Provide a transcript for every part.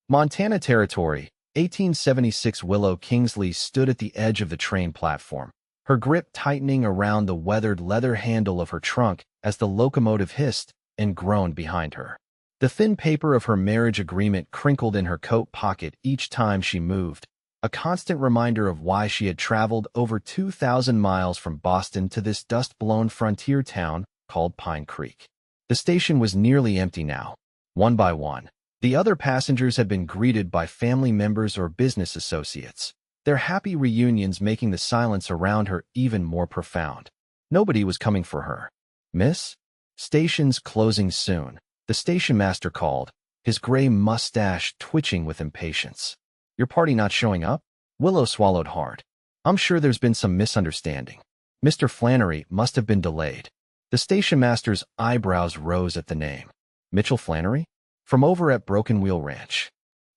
Montana Territory, 1876. Willow Kingsley stood at the edge of the train platform, her grip tightening around the weathered leather handle of her trunk as the locomotive hissed and groaned behind her. The thin paper of her marriage agreement crinkled in her coat pocket each time she moved, a constant reminder of why she had traveled over 2,000 miles from Boston to this dust-blown frontier town called Pine Creek. The station was nearly empty now. One by one, the other passengers had been greeted by family members or business associates, their happy reunions making the silence around her even more profound. Nobody was coming for her. "Miss? Station's closing soon," the station master called, his gray mustache twitching with impatience. "Your party not showing up?" Willow swallowed hard. "I'm sure there's been some misunderstanding. Mr. Flannery must have been delayed." The station master's eyebrows rose at the name. "Mitchell Flannery? From over at Broken Wheel Ranch?"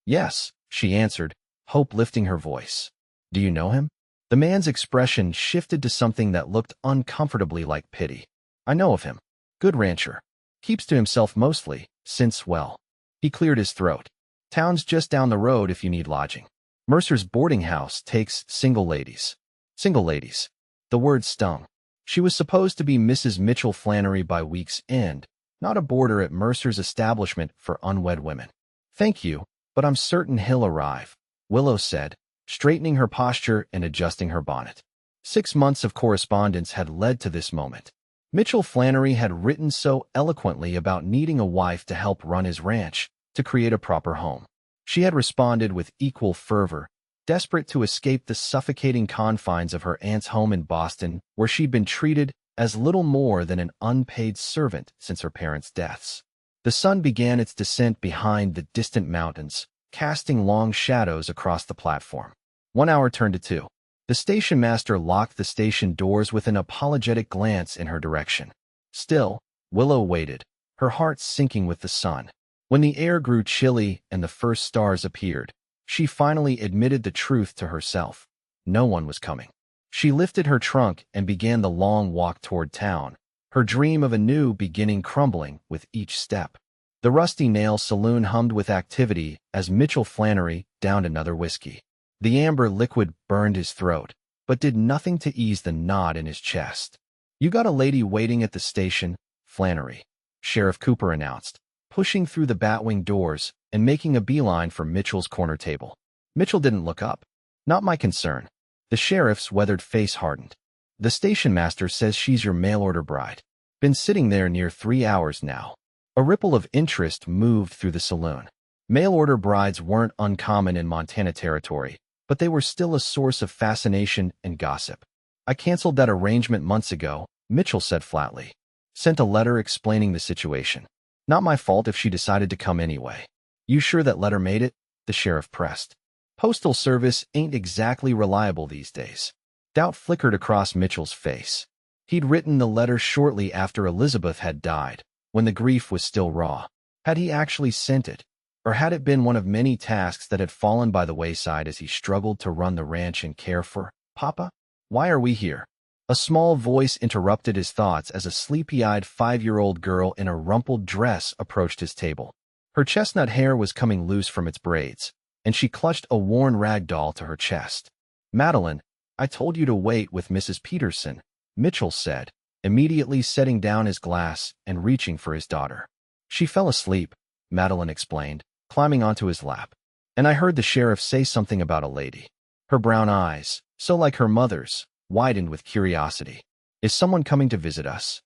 "Yes," she answered, hope lifting her voice. "Do you know him?" The man's expression shifted to something that looked uncomfortably like pity. "I know of him. Good rancher. Keeps to himself mostly, since, well." He cleared his throat. "Town's just down the road if you need lodging. Mercer's boarding house takes single ladies." Single ladies. The word stung. She was supposed to be Mrs. Mitchell Flannery by week's end, not a boarder at Mercer's establishment for unwed women. "Thank you, but I'm certain he'll arrive," Willow said, straightening her posture and adjusting her bonnet. 6 months of correspondence had led to this moment. Mitchell Flannery had written so eloquently about needing a wife to help run his ranch, to create a proper home. She had responded with equal fervor, desperate to escape the suffocating confines of her aunt's home in Boston, where she'd been treated as little more than an unpaid servant since her parents' deaths. The sun began its descent behind the distant mountains, casting long shadows across the platform. 1 hour turned to 2. The station master locked the station doors with an apologetic glance in her direction. Still, Willow waited, her heart sinking with the sun. When the air grew chilly and the first stars appeared, she finally admitted the truth to herself. No one was coming. She lifted her trunk and began the long walk toward town, her dream of a new beginning crumbling with each step. The Rusty Nail Saloon hummed with activity as Mitchell Flannery downed another whiskey. The amber liquid burned his throat, but did nothing to ease the knot in his chest. "You got a lady waiting at the station, Flannery," Sheriff Cooper announced, pushing through the batwing doors and making a beeline for Mitchell's corner table. Mitchell didn't look up. "Not my concern." The sheriff's weathered face hardened. "The station master says she's your mail-order bride. Been sitting there near 3 hours now." A ripple of interest moved through the saloon. Mail-order brides weren't uncommon in Montana Territory, but they were still a source of fascination and gossip. "I canceled that arrangement months ago," Mitchell said flatly. "Sent a letter explaining the situation. Not my fault if she decided to come anyway." "You sure that letter made it?" the sheriff pressed. "Postal service ain't exactly reliable these days." Doubt flickered across Mitchell's face. He'd written the letter shortly after Elizabeth had died, when the grief was still raw. Had he actually sent it? Or had it been one of many tasks that had fallen by the wayside as he struggled to run the ranch and care for Papa? "Why are we here?" A small voice interrupted his thoughts as a sleepy-eyed 5-year-old girl in a rumpled dress approached his table. Her chestnut hair was coming loose from its braids, and she clutched a worn rag doll to her chest. "Madeline, I told you to wait with Mrs. Peterson," Mitchell said, immediately setting down his glass and reaching for his daughter. "She fell asleep," Madeline explained, climbing onto his lap. "And I heard the sheriff say something about a lady." Her brown eyes, so like her mother's, widened with curiosity. "Is someone coming to visit us?"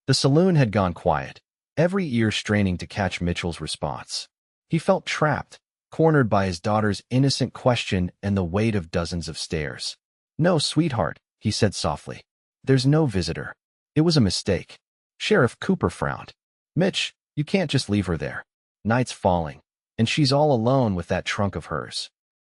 The saloon had gone quiet, every ear straining to catch Mitchell's response. He felt trapped, cornered by his daughter's innocent question and the weight of dozens of stares. "No, sweetheart," he said softly. "There's no visitor. It was a mistake." Sheriff Cooper frowned. "Mitch, you can't just leave her there. Night's falling, and she's all alone with that trunk of hers."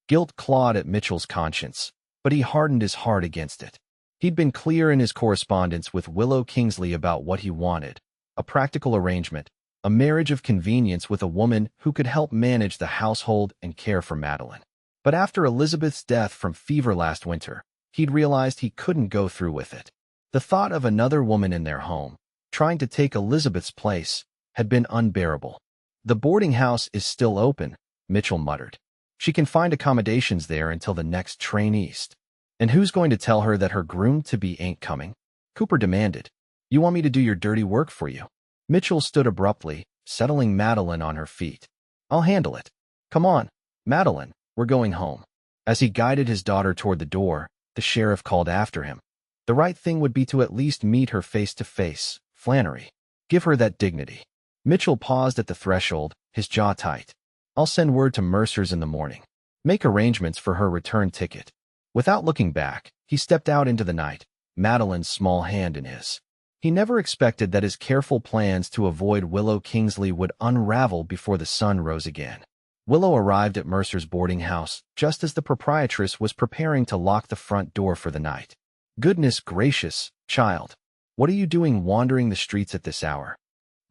Guilt clawed at Mitchell's conscience, but he hardened his heart against it. He'd been clear in his correspondence with Willow Kingsley about what he wanted: a practical arrangement, a marriage of convenience with a woman who could help manage the household and care for Madeline. But after Elizabeth's death from fever last winter, he'd realized he couldn't go through with it. The thought of another woman in their home, trying to take Elizabeth's place, had been unbearable. "The boarding house is still open," Mitchell muttered. She can find accommodations there until the next train east. And who's going to tell her that her groom-to-be ain't coming? Cooper demanded. You want me to do your dirty work for you? Mitchell stood abruptly, settling Madeline on her feet. I'll handle it. Come on, Madeline, we're going home. As he guided his daughter toward the door, the sheriff called after him. The right thing would be to at least meet her face to face, Flannery. Give her that dignity. Mitchell paused at the threshold, his jaw tight. I'll send word to Mercer's in the morning. Make arrangements for her return ticket. Without looking back, he stepped out into the night, Madeline's small hand in his. He never expected that his careful plans to avoid Willow Kingsley would unravel before the sun rose again. Willow arrived at Mercer's boarding house just as the proprietress was preparing to lock the front door for the night. Goodness gracious, child. What are you doing wandering the streets at this hour?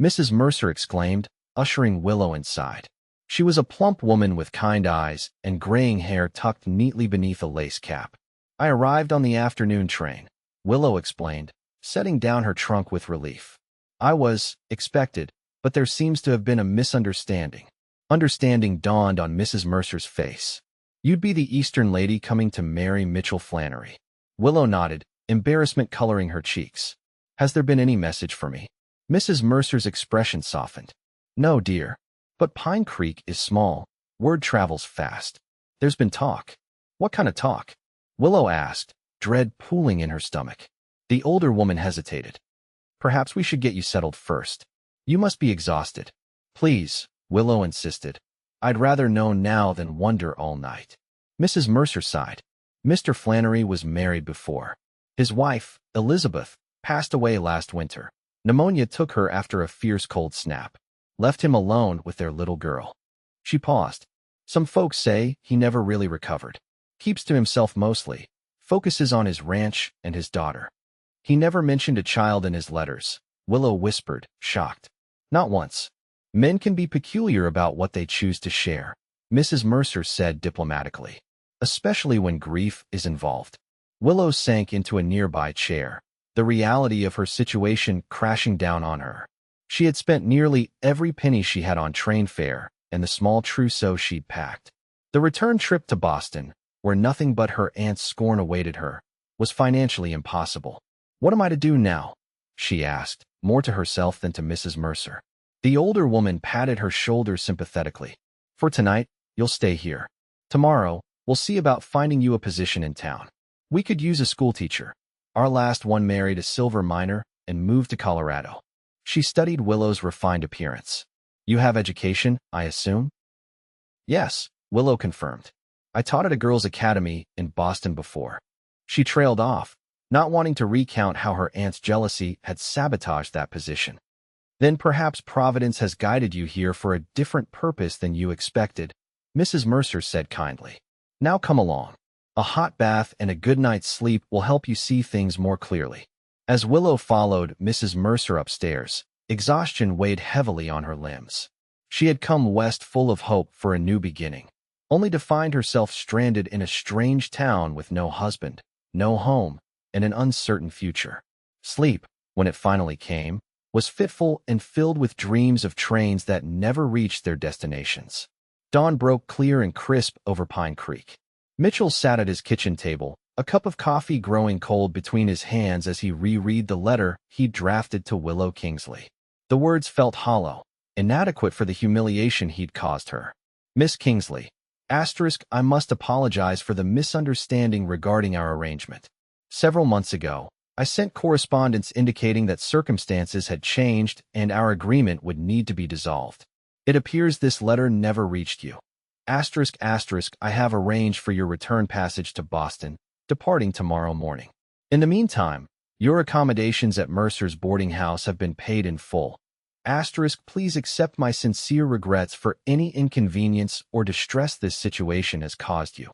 Mrs. Mercer exclaimed, ushering Willow inside. She was a plump woman with kind eyes and graying hair tucked neatly beneath a lace cap. I arrived on the afternoon train, Willow explained, setting down her trunk with relief. I was expected, but there seems to have been a misunderstanding. Understanding dawned on Mrs. Mercer's face. You'd be the Eastern lady coming to marry Mitchell Flannery. Willow nodded, embarrassment coloring her cheeks. Has there been any message for me? Mrs. Mercer's expression softened. No, dear. But Pine Creek is small. Word travels fast. There's been talk. What kind of talk? Willow asked, dread pooling in her stomach. The older woman hesitated. Perhaps we should get you settled first. You must be exhausted. Please, Willow insisted. I'd rather know now than wonder all night. Mrs. Mercer sighed. Mr. Flannery was married before. His wife, Elizabeth, passed away last winter. Pneumonia took her after a fierce cold snap. Left him alone with their little girl. She paused. Some folks say he never really recovered. Keeps to himself mostly. Focuses on his ranch and his daughter. He never mentioned a child in his letters, Willow whispered, shocked. Not once. Men can be peculiar about what they choose to share, Mrs. Mercer said diplomatically. Especially when grief is involved. Willow sank into a nearby chair, the reality of her situation crashing down on her. She had spent nearly every penny she had on train fare and the small trousseau she'd packed. The return trip to Boston, where nothing but her aunt's scorn awaited her, was financially impossible. What am I to do now? She asked, more to herself than to Mrs. Mercer. The older woman patted her shoulder sympathetically. For tonight, you'll stay here. Tomorrow, we'll see about finding you a position in town. We could use a schoolteacher. Our last one married a silver miner and moved to Colorado. She studied Willow's refined appearance. You have education, I assume? Yes, Willow confirmed. I taught at a girls' academy in Boston before. She trailed off, not wanting to recount how her aunt's jealousy had sabotaged that position. Then perhaps Providence has guided you here for a different purpose than you expected, Mrs. Mercer said kindly. Now come along. A hot bath and a good night's sleep will help you see things more clearly. As Willow followed Mrs. Mercer upstairs, exhaustion weighed heavily on her limbs. She had come west full of hope for a new beginning, only to find herself stranded in a strange town with no husband, no home, and an uncertain future. Sleep, when it finally came, was fitful and filled with dreams of trains that never reached their destinations. Dawn broke clear and crisp over Pine Creek. Mitchell sat at his kitchen table, a cup of coffee growing cold between his hands as he reread the letter he'd drafted to Willow Kingsley. The words felt hollow, inadequate for the humiliation he'd caused her. Miss Kingsley, I must apologize for the misunderstanding regarding our arrangement. Several months ago, I sent correspondence indicating that circumstances had changed and our agreement would need to be dissolved. It appears this letter never reached you. I have arranged for your return passage to Boston, departing tomorrow morning. In the meantime, your accommodations at Mercer's boarding house have been paid in full. Please accept my sincere regrets for any inconvenience or distress this situation has caused you.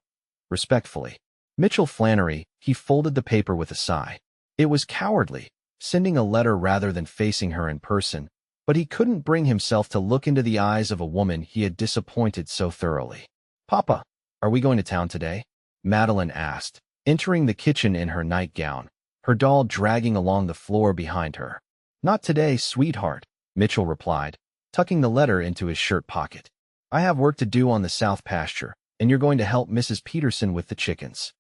Respectfully, Mitchell Flannery. He folded the paper with a sigh. It was cowardly, sending a letter rather than facing her in person, but he couldn't bring himself to look into the eyes of a woman he had disappointed so thoroughly. Papa, are we going to town today? Madeline asked, entering the kitchen in her nightgown, her doll dragging along the floor behind her. Not today, sweetheart, Mitchell replied, tucking the letter into his shirt pocket. I have work to do on the south pasture, and you're going to help Mrs. Peterson with the chickens.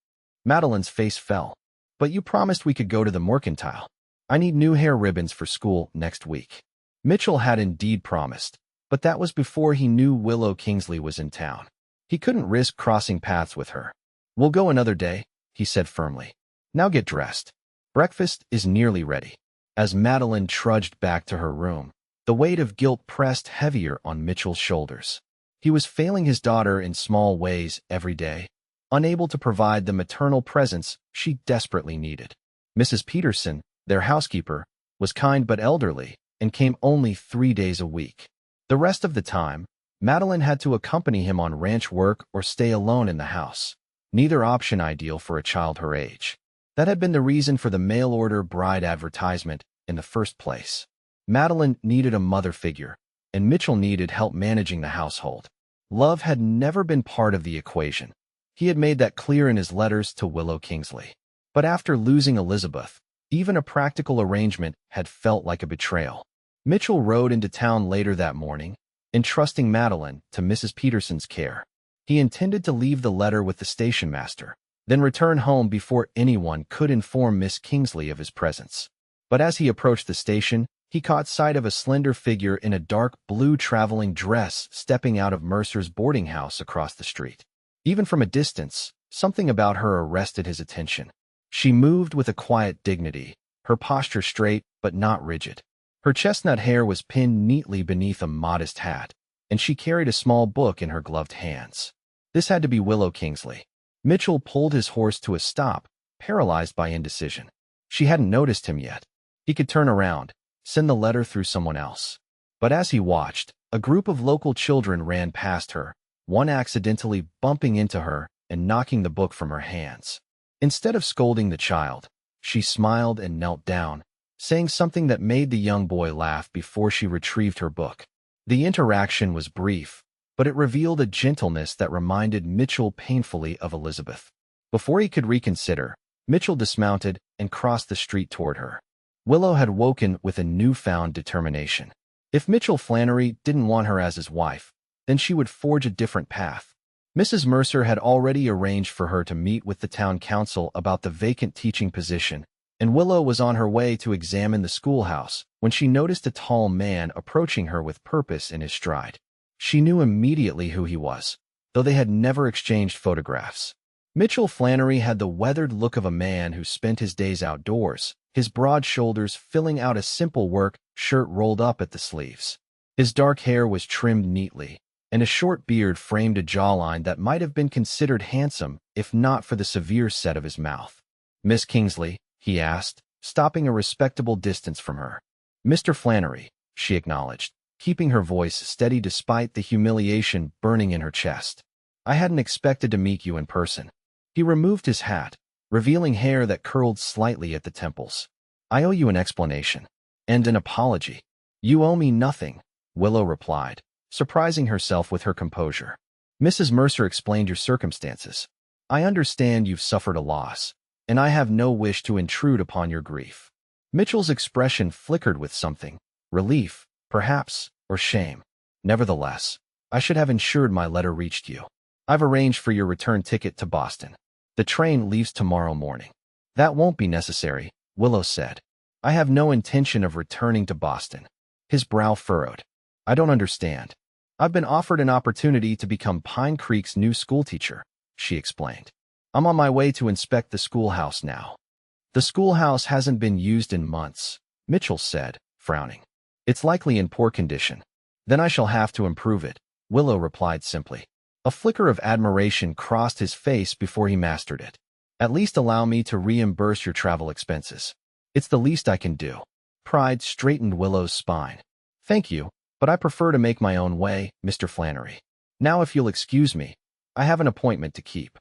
Madeline's face fell. But you promised we could go to the mercantile. I need new hair ribbons for school next week. Mitchell had indeed promised, but that was before he knew Willow Kingsley was in town. He couldn't risk crossing paths with her. We'll go another day, he said firmly. Now get dressed. Breakfast is nearly ready. As Madeline trudged back to her room, the weight of guilt pressed heavier on Mitchell's shoulders. He was failing his daughter in small ways every day, unable to provide the maternal presence she desperately needed. Mrs. Peterson, their housekeeper, was kind but elderly and came only 3 days a week. The rest of the time, Madeline had to accompany him on ranch work or stay alone in the house, neither option ideal for a child her age. That had been the reason for the mail-order bride advertisement in the first place. Madeline needed a mother figure, and Mitchell needed help managing the household. Love had never been part of the equation. He had made that clear in his letters to Willow Kingsley. But after losing Elizabeth, even a practical arrangement had felt like a betrayal. Mitchell rode into town later that morning, entrusting Madeline to Mrs. Peterson's care. He intended to leave the letter with the station master, then return home before anyone could inform Miss Kingsley of his presence. But as he approached the station, he caught sight of a slender figure in a dark blue traveling dress stepping out of Mercer's boarding house across the street. Even from a distance, something about her arrested his attention. She moved with a quiet dignity, her posture straight but not rigid. Her chestnut hair was pinned neatly beneath a modest hat, and she carried a small book in her gloved hands. This had to be Willow Kingsley. Mitchell pulled his horse to a stop, paralyzed by indecision. She hadn't noticed him yet. He could turn around, send the letter through someone else. But as he watched, a group of local children ran past her, one accidentally bumping into her and knocking the book from her hands. Instead of scolding the child, she smiled and knelt down, saying something that made the young boy laugh before she retrieved her book. The interaction was brief, but it revealed a gentleness that reminded Mitchell painfully of Elizabeth. Before he could reconsider, Mitchell dismounted and crossed the street toward her. Willow had woken with a newfound determination. If Mitchell Flannery didn't want her as his wife, then she would forge a different path. Mrs. Mercer had already arranged for her to meet with the town council about the vacant teaching position, and Willow was on her way to examine the schoolhouse when she noticed a tall man approaching her with purpose in his stride. She knew immediately who he was, though they had never exchanged photographs. Mitchell Flannery had the weathered look of a man who spent his days outdoors, his broad shoulders filling out a simple work shirt rolled up at the sleeves. His dark hair was trimmed neatly, and a short beard framed a jawline that might have been considered handsome if not for the severe set of his mouth. "Miss Kingsley?" he asked, stopping a respectable distance from her. "Mr. Flannery," she acknowledged, keeping her voice steady despite the humiliation burning in her chest. "I hadn't expected to meet you in person." He removed his hat, revealing hair that curled slightly at the temples. "I owe you an explanation. And an apology." "You owe me nothing," Willow replied, surprising herself with her composure. "Mrs. Mercer explained your circumstances. I understand you've suffered a loss, and I have no wish to intrude upon your grief." Mitchell's expression flickered with something, relief, perhaps, or shame. "Nevertheless, I should have ensured my letter reached you. I've arranged for your return ticket to Boston. The train leaves tomorrow morning." "That won't be necessary," Willow said. "I have no intention of returning to Boston." His brow furrowed. "I don't understand." "I've been offered an opportunity to become Pine Creek's new schoolteacher," she explained. "I'm on my way to inspect the schoolhouse now." "The schoolhouse hasn't been used in months," Mitchell said, frowning. "It's likely in poor condition." "Then I shall have to improve it," Willow replied simply. A flicker of admiration crossed his face before he mastered it. "At least allow me to reimburse your travel expenses. It's the least I can do." Pride straightened Willow's spine. "Thank you, but I prefer to make my own way, Mr. Flannery. Now if you'll excuse me, I have an appointment to keep."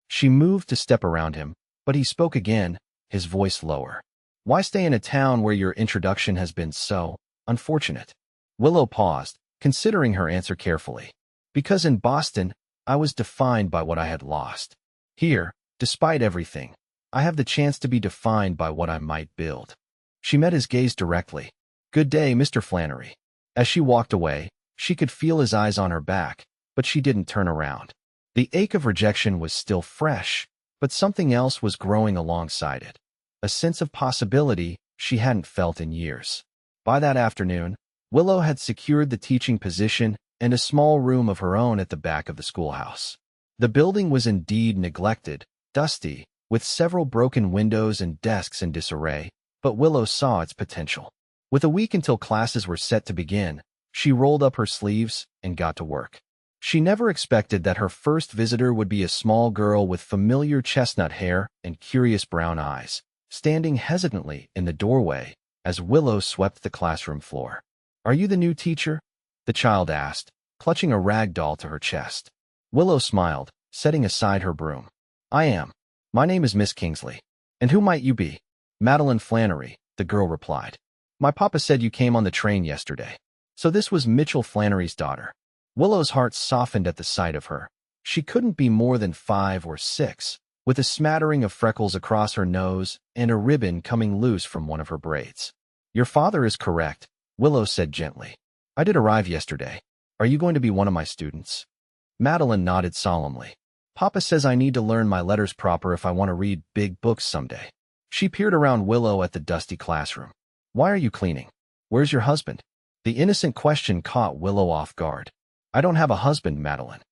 She moved to step around him, but he spoke again, his voice lower. "Why stay in a town where your introduction has been so unfortunate?" Willow paused, considering her answer carefully. "Because in Boston, I was defined by what I had lost. Here, despite everything, I have the chance to be defined by what I might build." She met his gaze directly. "Good day, Mr. Flannery." As she walked away, she could feel his eyes on her back, but she didn't turn around. The ache of rejection was still fresh, but something else was growing alongside it. A sense of possibility she hadn't felt in years. By that afternoon, Willow had secured the teaching position and a small room of her own at the back of the schoolhouse. The building was indeed neglected, dusty, with several broken windows and desks in disarray, but Willow saw its potential. With a week until classes were set to begin, she rolled up her sleeves and got to work. She never expected that her first visitor would be a small girl with familiar chestnut hair and curious brown eyes, standing hesitantly in the doorway as Willow swept the classroom floor. "Are you the new teacher?" the child asked, clutching a rag doll to her chest. Willow smiled, setting aside her broom. "I am. My name is Miss Kingsley. And who might you be?" "Madeline Flannery," the girl replied. "My papa said you came on the train yesterday." So this was Mitchell Flannery's daughter. Willow's heart softened at the sight of her. She couldn't be more than 5 or 6, with a smattering of freckles across her nose and a ribbon coming loose from one of her braids. "Your father is correct," Willow said gently. "I did arrive yesterday. Are you going to be one of my students?" Madeline nodded solemnly. "Papa says I need to learn my letters proper if I want to read big books someday." She peered around Willow at the dusty classroom. "Why are you cleaning? Where's your husband?" The innocent question caught Willow off guard. "I don't have a husband, Madeline."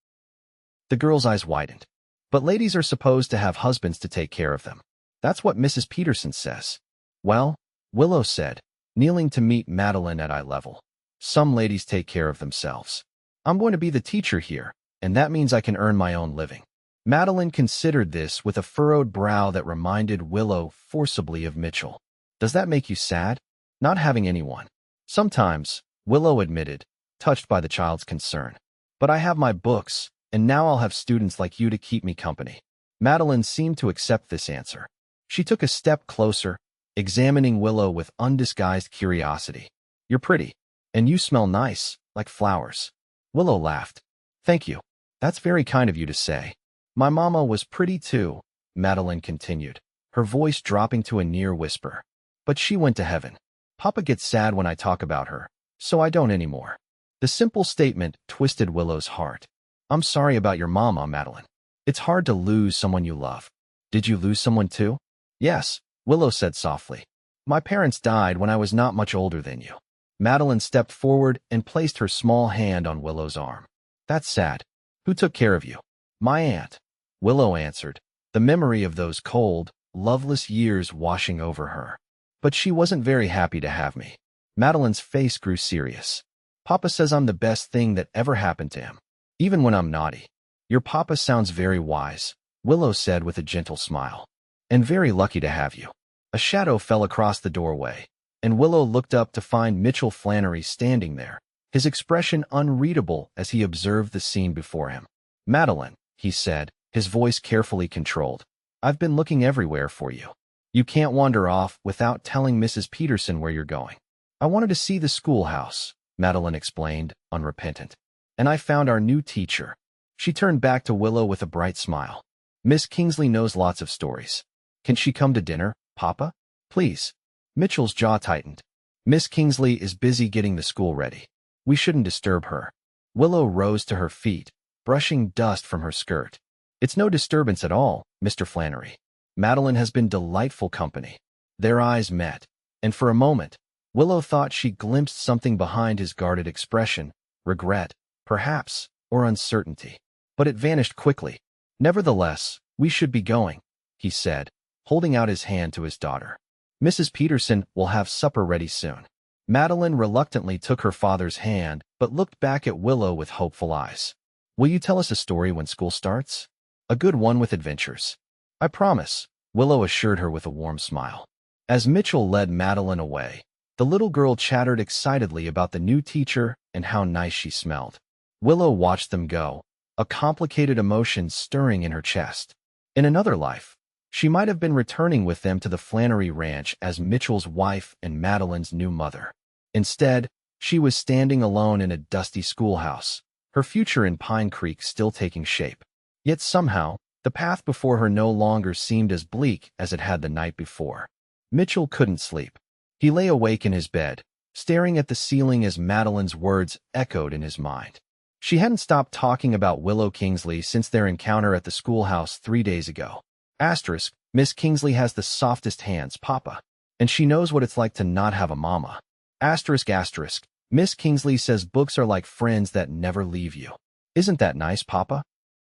The girl's eyes widened. "But ladies are supposed to have husbands to take care of them. That's what Mrs. Peterson says." "Well," Willow said, kneeling to meet Madeline at eye level, "some ladies take care of themselves. I'm going to be the teacher here, and that means I can earn my own living." Madeline considered this with a furrowed brow that reminded Willow forcibly of Mitchell. "Does that make you sad? Not having anyone?" "Sometimes," Willow admitted, touched by the child's concern. "But I have my books, and now I'll have students like you to keep me company." Madeline seemed to accept this answer. She took a step closer, examining Willow with undisguised curiosity. "You're pretty, and you smell nice, like flowers." Willow laughed. "Thank you. That's very kind of you to say. My mama was pretty too," Madeline continued, her voice dropping to a near whisper. "But she went to heaven. Papa gets sad when I talk about her, so I don't anymore." The simple statement twisted Willow's heart. "I'm sorry about your mama, Madeline. It's hard to lose someone you love." "Did you lose someone too?" "Yes," Willow said softly. "My parents died when I was not much older than you." Madeline stepped forward and placed her small hand on Willow's arm. "That's sad. Who took care of you?" "My aunt," Willow answered, the memory of those cold, loveless years washing over her. "But she wasn't very happy to have me." Madeline's face grew serious. "Papa says I'm the best thing that ever happened to him, even when I'm naughty." "Your papa sounds very wise," Willow said with a gentle smile. "And very lucky to have you." A shadow fell across the doorway, and Willow looked up to find Mitchell Flannery standing there, his expression unreadable as he observed the scene before him. "Madeline," he said, his voice carefully controlled, "I've been looking everywhere for you. You can't wander off without telling Mrs. Peterson where you're going." "I wanted to see the schoolhouse," Madeline explained, unrepentant. "And I found our new teacher." She turned back to Willow with a bright smile. "Miss Kingsley knows lots of stories. Can she come to dinner, Papa? Please." Mitchell's jaw tightened. "Miss Kingsley is busy getting the school ready. We shouldn't disturb her." Willow rose to her feet, brushing dust from her skirt. "It's no disturbance at all, Mr. Flannery. Madeline has been delightful company." Their eyes met, and for a moment, Willow thought she glimpsed something behind his guarded expression, regret, perhaps, or uncertainty. But it vanished quickly. "Nevertheless, we should be going," he said, holding out his hand to his daughter. "Mrs. Peterson will have supper ready soon." Madeline reluctantly took her father's hand, but looked back at Willow with hopeful eyes. "Will you tell us a story when school starts? A good one with adventures." "I promise," Willow assured her with a warm smile. As Mitchell led Madeline away, the little girl chattered excitedly about the new teacher and how nice she smelled. Willow watched them go, a complicated emotion stirring in her chest. In another life, she might have been returning with them to the Flannery Ranch as Mitchell's wife and Madeline's new mother. Instead, she was standing alone in a dusty schoolhouse, her future in Pine Creek still taking shape. Yet somehow, the path before her no longer seemed as bleak as it had the night before. Mitchell couldn't sleep. He lay awake in his bed, staring at the ceiling as Madeline's words echoed in his mind. She hadn't stopped talking about Willow Kingsley since their encounter at the schoolhouse 3 days ago. Asterisk, Miss Kingsley has the softest hands, Papa. And she knows what it's like to not have a mama. Asterisk, asterisk, Miss Kingsley says books are like friends that never leave you. Isn't that nice, Papa?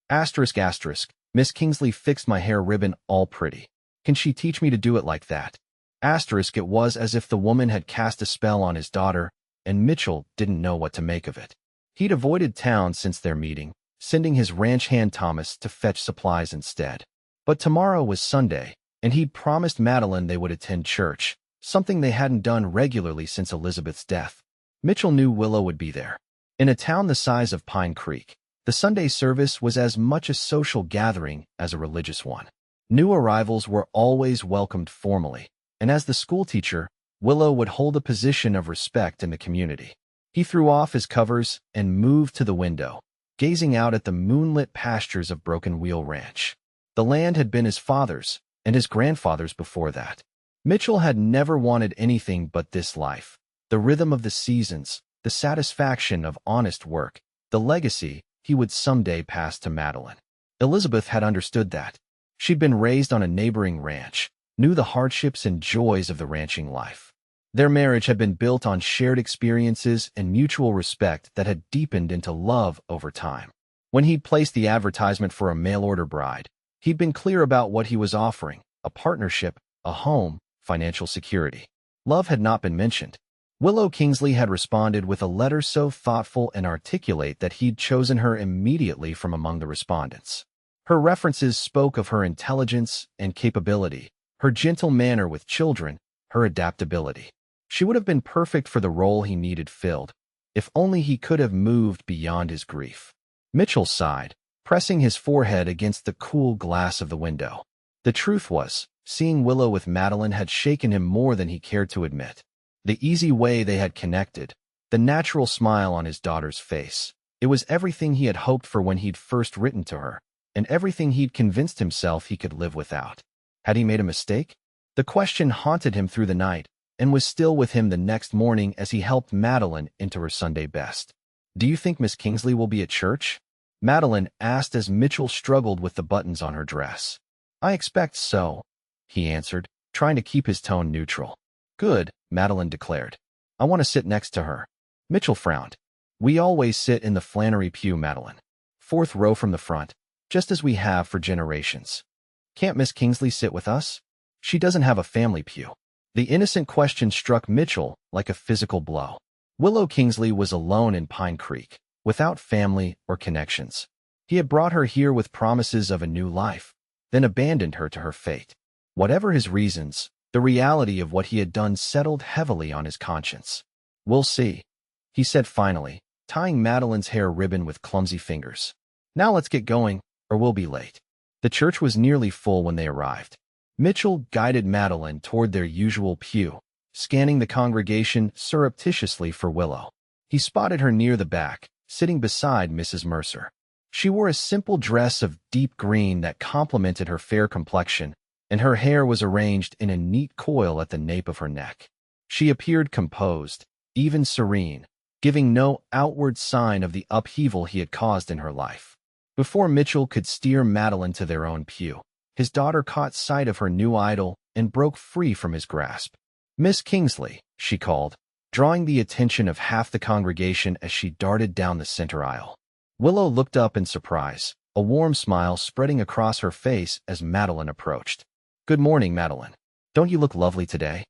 Asterisk, asterisk, Miss Kingsley fixed my hair ribbon all pretty. Can she teach me to do it like that? Asterisk, it was as if the woman had cast a spell on his daughter, and Mitchell didn't know what to make of it. He'd avoided town since their meeting, sending his ranch hand Thomas to fetch supplies instead. But tomorrow was Sunday, and he'd promised Madeline they would attend church, something they hadn't done regularly since Elizabeth's death. Mitchell knew Willow would be there. In a town the size of Pine Creek, the Sunday service was as much a social gathering as a religious one. New arrivals were always welcomed formally, and as the schoolteacher, Willow would hold a position of respect in the community. He threw off his covers and moved to the window, gazing out at the moonlit pastures of Broken Wheel Ranch. The land had been his father's and his grandfather's before that. Mitchell had never wanted anything but this life, the rhythm of the seasons, the satisfaction of honest work, the legacy he would someday pass to Madeline. Elizabeth had understood that. She'd been raised on a neighboring ranch, knew the hardships and joys of the ranching life. Their marriage had been built on shared experiences and mutual respect that had deepened into love over time. When he'd placed the advertisement for a mail-order bride, he'd been clear about what he was offering: a partnership, a home, financial security. Love had not been mentioned. Willow Kingsley had responded with a letter so thoughtful and articulate that he'd chosen her immediately from among the respondents. Her references spoke of her intelligence and capability, her gentle manner with children, her adaptability. She would have been perfect for the role he needed filled, if only he could have moved beyond his grief. Mitchell sighed, pressing his forehead against the cool glass of the window. The truth was, seeing Willow with Madeline had shaken him more than he cared to admit. The easy way they had connected, the natural smile on his daughter's face. It was everything he had hoped for when he'd first written to her, and everything he'd convinced himself he could live without. Had he made a mistake? The question haunted him through the night, and was still with him the next morning as he helped Madeline into her Sunday best. "Do you think Miss Kingsley will be at church?" Madeline asked as Mitchell struggled with the buttons on her dress. "I expect so," he answered, trying to keep his tone neutral. "Good," Madeline declared. "I want to sit next to her." Mitchell frowned. "We always sit in the Flannery pew, Madeline. 4th row from the front, just as we have for generations. Can't Miss Kingsley sit with us? She doesn't have a family pew." The innocent question struck Mitchell like a physical blow. Willow Kingsley was alone in Pine Creek, without family or connections. He had brought her here with promises of a new life, then abandoned her to her fate. Whatever his reasons, the reality of what he had done settled heavily on his conscience. "We'll see," he said finally, tying Madeline's hair ribbon with clumsy fingers. "Now let's get going, or we'll be late." The church was nearly full when they arrived. Mitchell guided Madeline toward their usual pew, scanning the congregation surreptitiously for Willow. He spotted her near the back, sitting beside Mrs. Mercer. She wore a simple dress of deep green that complemented her fair complexion, and her hair was arranged in a neat coil at the nape of her neck. She appeared composed, even serene, giving no outward sign of the upheaval he had caused in her life. Before Mitchell could steer Madeline to their own pew, his daughter caught sight of her new idol and broke free from his grasp. "Miss Kingsley," she called, drawing the attention of half the congregation as she darted down the center aisle. Willow looked up in surprise, a warm smile spreading across her face as Madeline approached. "Good morning, Madeline. Don't you look lovely today?"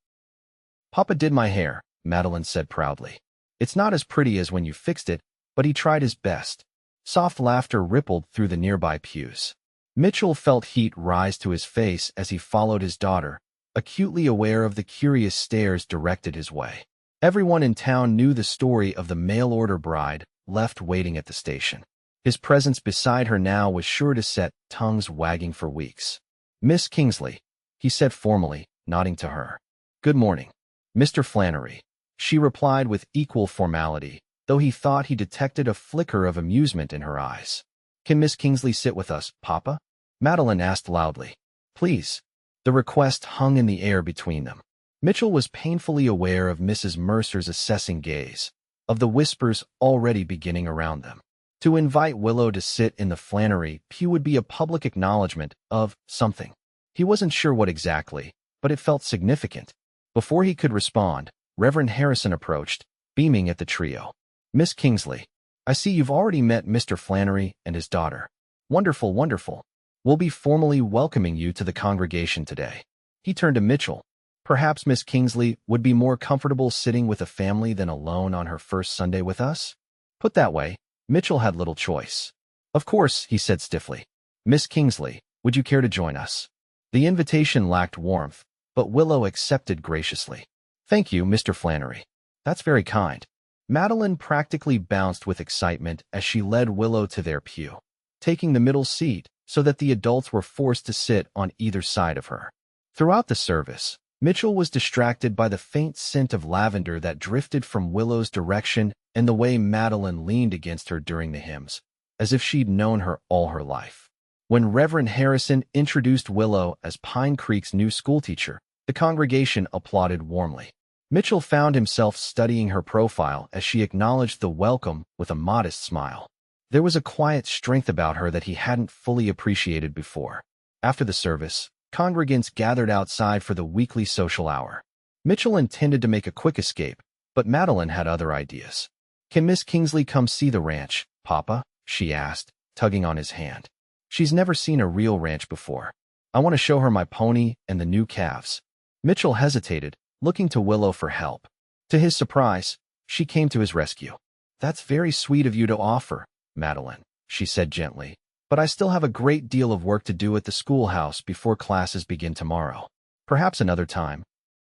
"Papa did my hair," Madeline said proudly. "It's not as pretty as when you fixed it, but he tried his best." Soft laughter rippled through the nearby pews. Mitchell felt heat rise to his face as he followed his daughter, acutely aware of the curious stares directed his way. Everyone in town knew the story of the mail-order bride left waiting at the station. His presence beside her now was sure to set tongues wagging for weeks. "Miss Kingsley," he said formally, nodding to her. "Good morning, Mr. Flannery," she replied with equal formality, though he thought he detected a flicker of amusement in her eyes. "Can Miss Kingsley sit with us, Papa?" Madeline asked loudly. "Please." The request hung in the air between them. Mitchell was painfully aware of Mrs. Mercer's assessing gaze, of the whispers already beginning around them. To invite Willow to sit in the Flannery pew would be a public acknowledgement of something. He wasn't sure what exactly, but it felt significant. Before he could respond, Reverend Harrison approached, beaming at the trio. "Miss Kingsley, I see you've already met Mr. Flannery and his daughter. Wonderful, wonderful. We'll be formally welcoming you to the congregation today." He turned to Mitchell. "Perhaps Miss Kingsley would be more comfortable sitting with a family than alone on her first Sunday with us?" Put that way, Mitchell had little choice. "Of course," he said stiffly. "Miss Kingsley, would you care to join us?" The invitation lacked warmth, but Willow accepted graciously. "Thank you, Mr. Flannery. That's very kind." Madeline practically bounced with excitement as she led Willow to their pew, taking the middle seat so that the adults were forced to sit on either side of her. Throughout the service, Mitchell was distracted by the faint scent of lavender that drifted from Willow's direction and the way Madeline leaned against her during the hymns, as if she'd known her all her life. When Reverend Harrison introduced Willow as Pine Creek's new schoolteacher, the congregation applauded warmly. Mitchell found himself studying her profile as she acknowledged the welcome with a modest smile. There was a quiet strength about her that he hadn't fully appreciated before. After the service, congregants gathered outside for the weekly social hour. Mitchell intended to make a quick escape, but Madeline had other ideas. "Can Miss Kingsley come see the ranch, Papa?" she asked, tugging on his hand. "She's never seen a real ranch before. I want to show her my pony and the new calves." Mitchell hesitated, looking to Willow for help. To his surprise, she came to his rescue. "That's very sweet of you to offer, Madeline," she said gently, "but I still have a great deal of work to do at the schoolhouse before classes begin tomorrow. Perhaps another time."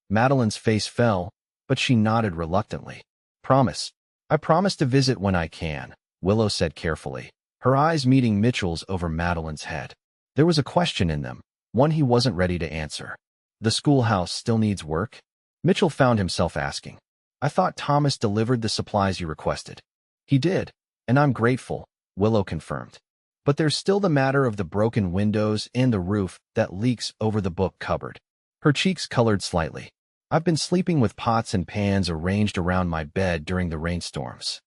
Madeline's face fell, but she nodded reluctantly. "Promise. I promise to visit when I can," Willow said carefully, her eyes meeting Mitchell's over Madeline's head. There was a question in them, one he wasn't ready to answer. "The schoolhouse still needs work?" Mitchell found himself asking. "I thought Thomas delivered the supplies you requested." "He did, and I'm grateful," Willow confirmed. "But there's still the matter of the broken windows and the roof that leaks over the book cupboard." Her cheeks colored slightly. "I've been sleeping with pots and pans arranged around my bed during the rainstorms."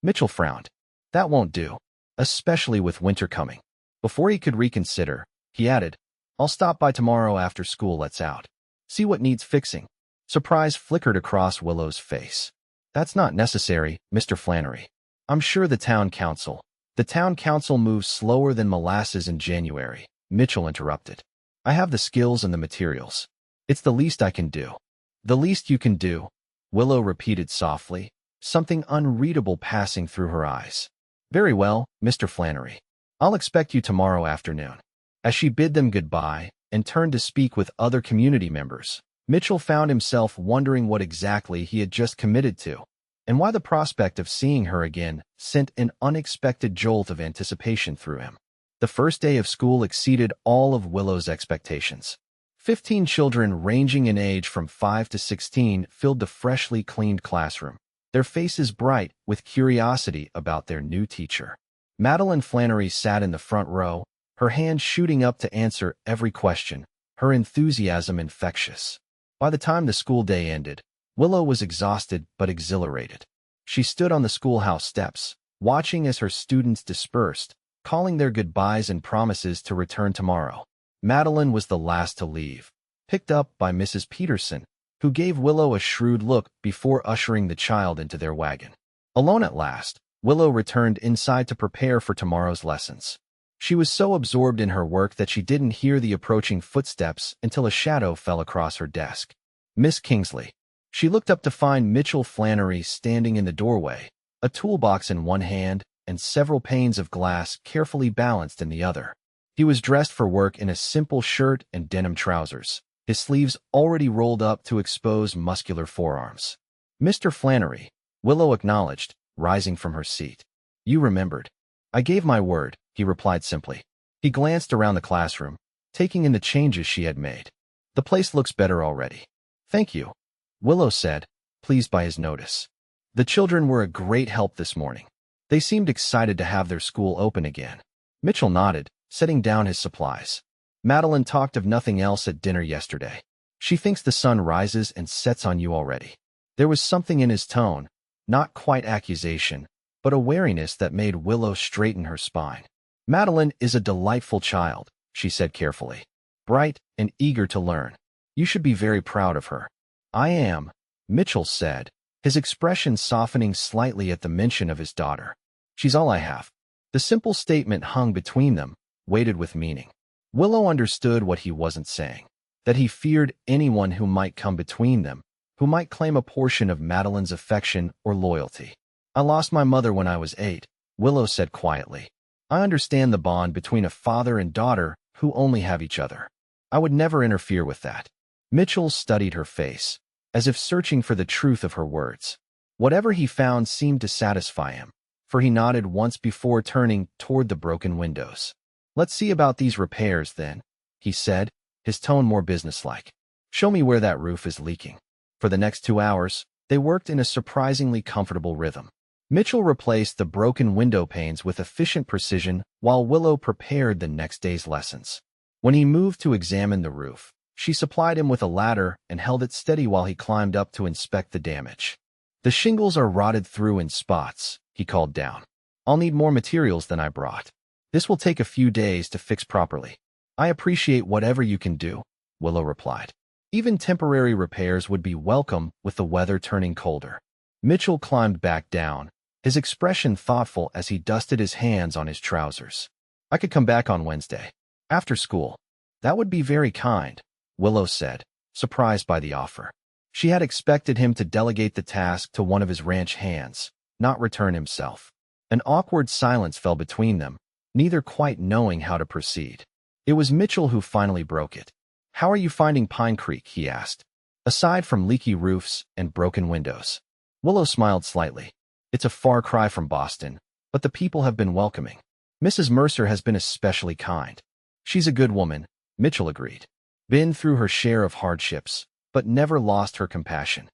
Mitchell frowned. "That won't do, especially with winter coming." Before he could reconsider, he added, "I'll stop by tomorrow after school lets out. See what needs fixing." Surprise flickered across Willow's face. "That's not necessary, Mr. Flannery. I'm sure the town council." "The town council moves slower than molasses in January," Mitchell interrupted. "I have the skills and the materials. It's the least I can do." "The least you can do," Willow repeated softly, something unreadable passing through her eyes. "Very well, Mr. Flannery. I'll expect you tomorrow afternoon." As she bid them goodbye and turned to speak with other community members, Mitchell found himself wondering what exactly he had just committed to, and why the prospect of seeing her again sent an unexpected jolt of anticipation through him. The first day of school exceeded all of Willow's expectations. 15 children ranging in age from 5 to 16 filled the freshly cleaned classroom, their faces bright with curiosity about their new teacher. Madeline Flannery sat in the front row, her hand shooting up to answer every question, her enthusiasm infectious. By the time the school day ended, Willow was exhausted but exhilarated. She stood on the schoolhouse steps, watching as her students dispersed, calling their goodbyes and promises to return tomorrow. Madeline was the last to leave, picked up by Mrs. Peterson, who gave Willow a shrewd look before ushering the child into their wagon. Alone at last, Willow returned inside to prepare for tomorrow's lessons. She was so absorbed in her work that she didn't hear the approaching footsteps until a shadow fell across her desk. Miss Kingsley. She looked up to find Mitchell Flannery standing in the doorway, a toolbox in one hand and several panes of glass carefully balanced in the other. He was dressed for work in a simple shirt and denim trousers, his sleeves already rolled up to expose muscular forearms. "Mr. Flannery," Willow acknowledged, rising from her seat. "You remembered." "I gave my word," he replied simply. He glanced around the classroom, taking in the changes she had made. "The place looks better already." "Thank you," Willow said, pleased by his notice. The children were a great help this morning. They seemed excited to have their school open again. Mitchell nodded, setting down his supplies. "Madeline talked of nothing else at dinner yesterday. She thinks the sun rises and sets on you already." There was something in his tone, not quite accusation, but a wariness that made Willow straighten her spine. Madeline is a delightful child, she said carefully. Bright and eager to learn. You should be very proud of her. I am, Mitchell said, his expression softening slightly at the mention of his daughter. She's all I have. The simple statement hung between them, weighted with meaning. Willow understood what he wasn't saying, that he feared anyone who might come between them, who might claim a portion of Madeline's affection or loyalty. I lost my mother when I was 8, Willow said quietly. I understand the bond between a father and daughter who only have each other. I would never interfere with that. Mitchell studied her face, as if searching for the truth of her words. Whatever he found seemed to satisfy him, for he nodded once before turning toward the broken windows. Let's see about these repairs, then, he said, his tone more businesslike. Show me where that roof is leaking. For the next 2 hours, they worked in a surprisingly comfortable rhythm. Mitchell replaced the broken window panes with efficient precision while Willow prepared the next day's lessons. When he moved to examine the roof, she supplied him with a ladder and held it steady while he climbed up to inspect the damage. The shingles are rotted through in spots, he called down. I'll need more materials than I brought. This will take a few days to fix properly. I appreciate whatever you can do, Willow replied. Even temporary repairs would be welcome with the weather turning colder. Mitchell climbed back down, his expression thoughtful as he dusted his hands on his trousers. I could come back on Wednesday, after school. That would be very kind, Willow said, surprised by the offer. She had expected him to delegate the task to one of his ranch hands, not return himself. An awkward silence fell between them, neither quite knowing how to proceed. It was Mitchell who finally broke it. How are you finding Pine Creek, he asked, aside from leaky roofs and broken windows? Willow smiled slightly. It's a far cry from Boston, but the people have been welcoming. Mrs. Mercer has been especially kind. She's a good woman, Mitchell agreed. Been through her share of hardships, but never lost her compassion.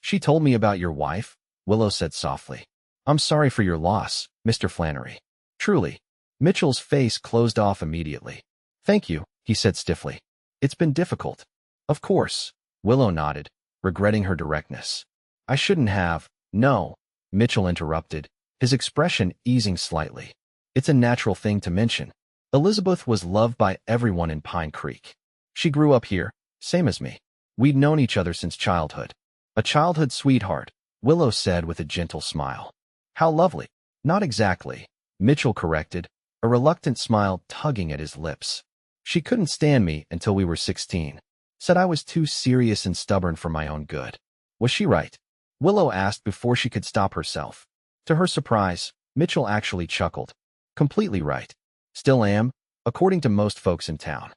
She told me about your wife, Willow said softly. I'm sorry for your loss, Mr. Flannery. Truly. Mitchell's face closed off immediately. Thank you, he said stiffly. It's been difficult. Of course, Willow nodded, regretting her directness. I shouldn't have. No, Mitchell interrupted, his expression easing slightly. It's a natural thing to mention. Elizabeth was loved by everyone in Pine Creek. She grew up here, same as me. We'd known each other since childhood. A childhood sweetheart, Willow said with a gentle smile. How lovely. Not exactly, Mitchell corrected, a reluctant smile tugging at his lips. She couldn't stand me until we were 16. Said I was too serious and stubborn for my own good. Was she right? Willow asked before she could stop herself. To her surprise, Mitchell actually chuckled. Completely right. Still am, according to most folks in town.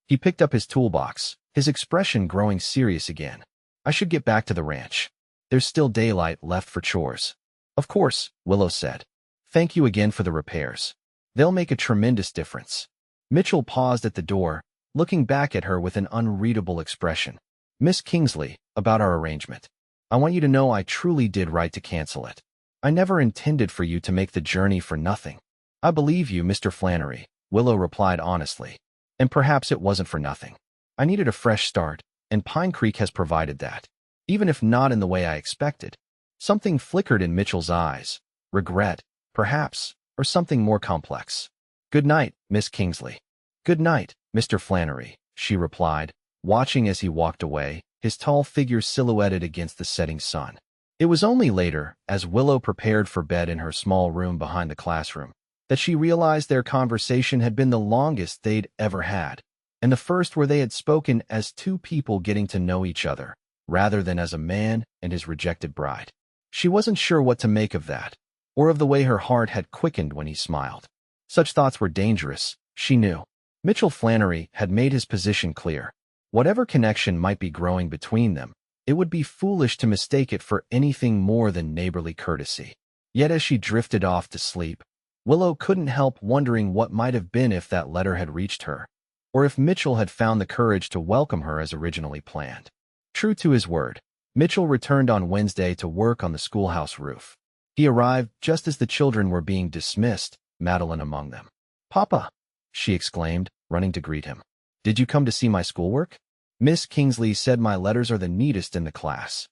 He picked up his toolbox, his expression growing serious again. I should get back to the ranch. There's still daylight left for chores. Of course, Willow said. Thank you again for the repairs. They'll make a tremendous difference. Mitchell paused at the door, looking back at her with an unreadable expression. Miss Kingsley, about our arrangement. I want you to know I truly did right to cancel it. I never intended for you to make the journey for nothing. I believe you, Mr. Flannery, Willow replied honestly. And perhaps it wasn't for nothing. I needed a fresh start, and Pine Creek has provided that. Even if not in the way I expected. Something flickered in Mitchell's eyes. Regret, perhaps, or something more complex. Good night, Miss Kingsley. Good night, Mr. Flannery, she replied, watching as he walked away, his tall figure silhouetted against the setting sun. It was only later, as Willow prepared for bed in her small room behind the classroom, that she realized their conversation had been the longest they'd ever had, and the first where they had spoken as two people getting to know each other, rather than as a man and his rejected bride. She wasn't sure what to make of that, or of the way her heart had quickened when he smiled. Such thoughts were dangerous, she knew. Mitchell Flannery had made his position clear. Whatever connection might be growing between them, it would be foolish to mistake it for anything more than neighborly courtesy. Yet as she drifted off to sleep, Willow couldn't help wondering what might have been if that letter had reached her, or if Mitchell had found the courage to welcome her as originally planned. True to his word, Mitchell returned on Wednesday to work on the schoolhouse roof. He arrived just as the children were being dismissed, Madeline among them. Papa, she exclaimed, running to greet him. Did you come to see my schoolwork? Miss Kingsley said my letters are the neatest in the class.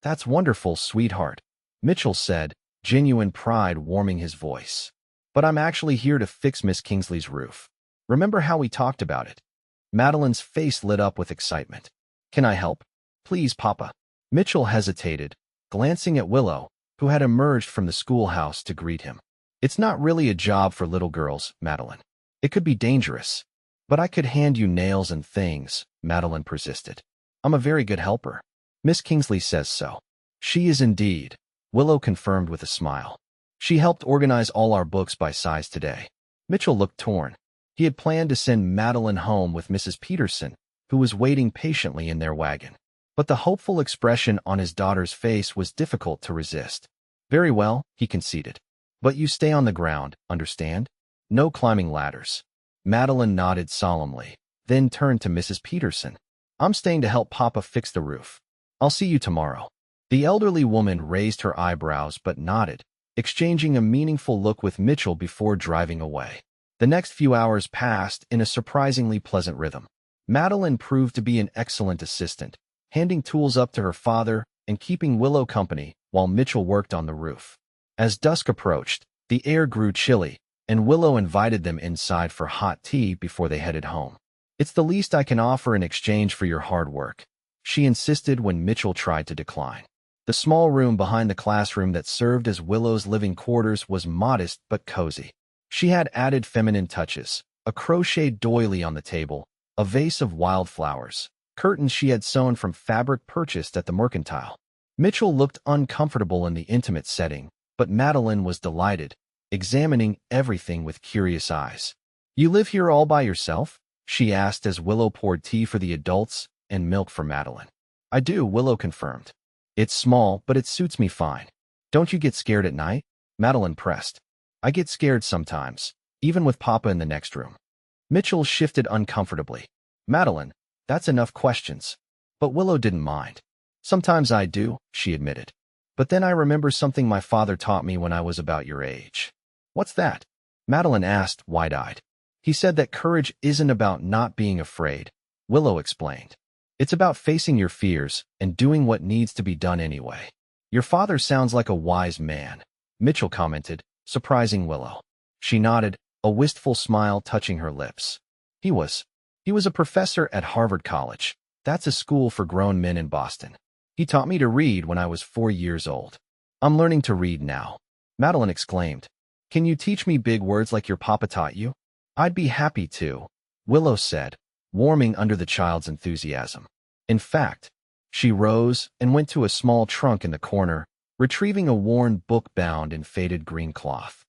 That's wonderful, sweetheart, Mitchell said, genuine pride warming his voice. But I'm actually here to fix Miss Kingsley's roof. Remember how we talked about it? Madeline's face lit up with excitement. Can I help? Please, Papa. Mitchell hesitated, glancing at Willow, who had emerged from the schoolhouse to greet him. It's not really a job for little girls, Madeline. It could be dangerous. But I could hand you nails and things, Madeline persisted. I'm a very good helper. Miss Kingsley says so. She is indeed, Willow confirmed with a smile. She helped organize all our books by size today. Mitchell looked torn. He had planned to send Madeline home with Mrs. Peterson, who was waiting patiently in their wagon. But the hopeful expression on his daughter's face was difficult to resist. Very well, he conceded. But you stay on the ground, understand? No climbing ladders. Madeline nodded solemnly, then turned to Mrs. Peterson. I'm staying to help Papa fix the roof. I'll see you tomorrow. The elderly woman raised her eyebrows but nodded, exchanging a meaningful look with Mitchell before driving away. The next few hours passed in a surprisingly pleasant rhythm. Madeline proved to be an excellent assistant, handing tools up to her father and keeping Willow company while Mitchell worked on the roof. As dusk approached, the air grew chilly, and Willow invited them inside for hot tea before they headed home. It's the least I can offer in exchange for your hard work, she insisted when Mitchell tried to decline. The small room behind the classroom that served as Willow's living quarters was modest but cozy. She had added feminine touches, a crocheted doily on the table, a vase of wildflowers, curtains she had sewn from fabric purchased at the mercantile. Mitchell looked uncomfortable in the intimate setting, but Madeline was delighted, examining everything with curious eyes. You live here all by yourself? She asked as Willow poured tea for the adults and milk for Madeline. I do, Willow confirmed. It's small, but it suits me fine. Don't you get scared at night? Madeline pressed. I get scared sometimes, even with Papa in the next room. Mitchell shifted uncomfortably. Madeline, that's enough questions. But Willow didn't mind. Sometimes I do, she admitted. But then I remember something my father taught me when I was about your age. What's that? Madeline asked, wide-eyed. He said that courage isn't about not being afraid, Willow explained. It's about facing your fears and doing what needs to be done anyway. Your father sounds like a wise man, Mitchell commented, surprising Willow. She nodded, a wistful smile touching her lips. He was a professor at Harvard College. That's a school for grown men in Boston. He taught me to read when I was 4 years old. I'm learning to read now, Madeline exclaimed. Can you teach me big words like your papa taught you? I'd be happy to, Willow said, warming under the child's enthusiasm. In fact, she rose and went to a small trunk in the corner, retrieving a worn book bound in faded green cloth.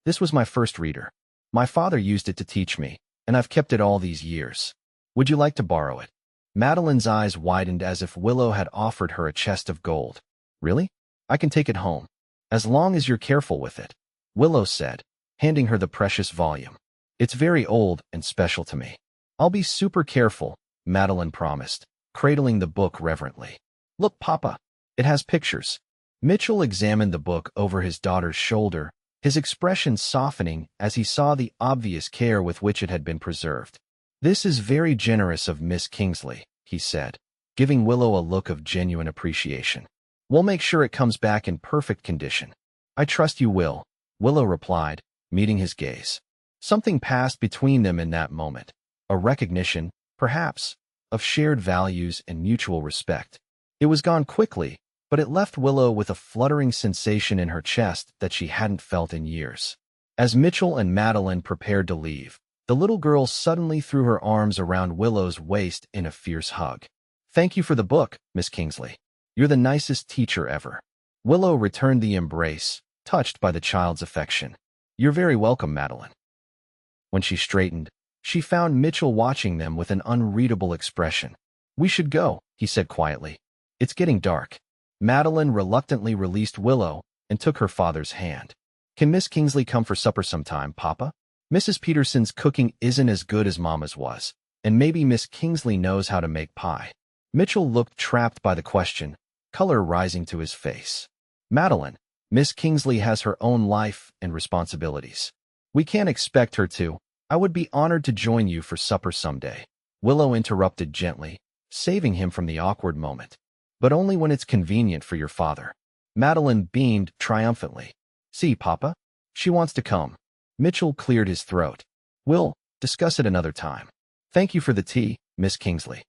This was my first reader. My father used it to teach me, and I've kept it all these years. Would you like to borrow it? Madeline's eyes widened as if Willow had offered her a chest of gold. Really? I can take it home. As long as you're careful with it, Willow said, handing her the precious volume. It's very old and special to me. I'll be super careful, Madeline promised, cradling the book reverently. Look, Papa. It has pictures. Mitchell examined the book over his daughter's shoulder, his expression softening as he saw the obvious care with which it had been preserved. This is very generous of Miss Kingsley, he said, giving Willow a look of genuine appreciation. We'll make sure it comes back in perfect condition. I trust you will, Willow replied, meeting his gaze. Something passed between them in that moment, a recognition, perhaps, of shared values and mutual respect. It was gone quickly, but it left Willow with a fluttering sensation in her chest that she hadn't felt in years. As Mitchell and Madeline prepared to leave, the little girl suddenly threw her arms around Willow's waist in a fierce hug. Thank you for the book, Miss Kingsley. You're the nicest teacher ever. Willow returned the embrace, touched by the child's affection. You're very welcome, Madeline. When she straightened, she found Mitchell watching them with an unreadable expression. We should go, he said quietly. It's getting dark. Madeline reluctantly released Willow and took her father's hand. Can Miss Kingsley come for supper sometime, Papa? Mrs. Peterson's cooking isn't as good as Mama's was, and maybe Miss Kingsley knows how to make pie. Mitchell looked trapped by the question, color rising to his face. Madeline, Miss Kingsley has her own life and responsibilities. We can't expect her to. I would be honored to join you for supper someday. Willow interrupted gently, saving him from the awkward moment. But only when it's convenient for your father. Madeline beamed triumphantly. See, Papa? She wants to come. Mitchell cleared his throat. We'll discuss it another time. Thank you for the tea, Miss Kingsley.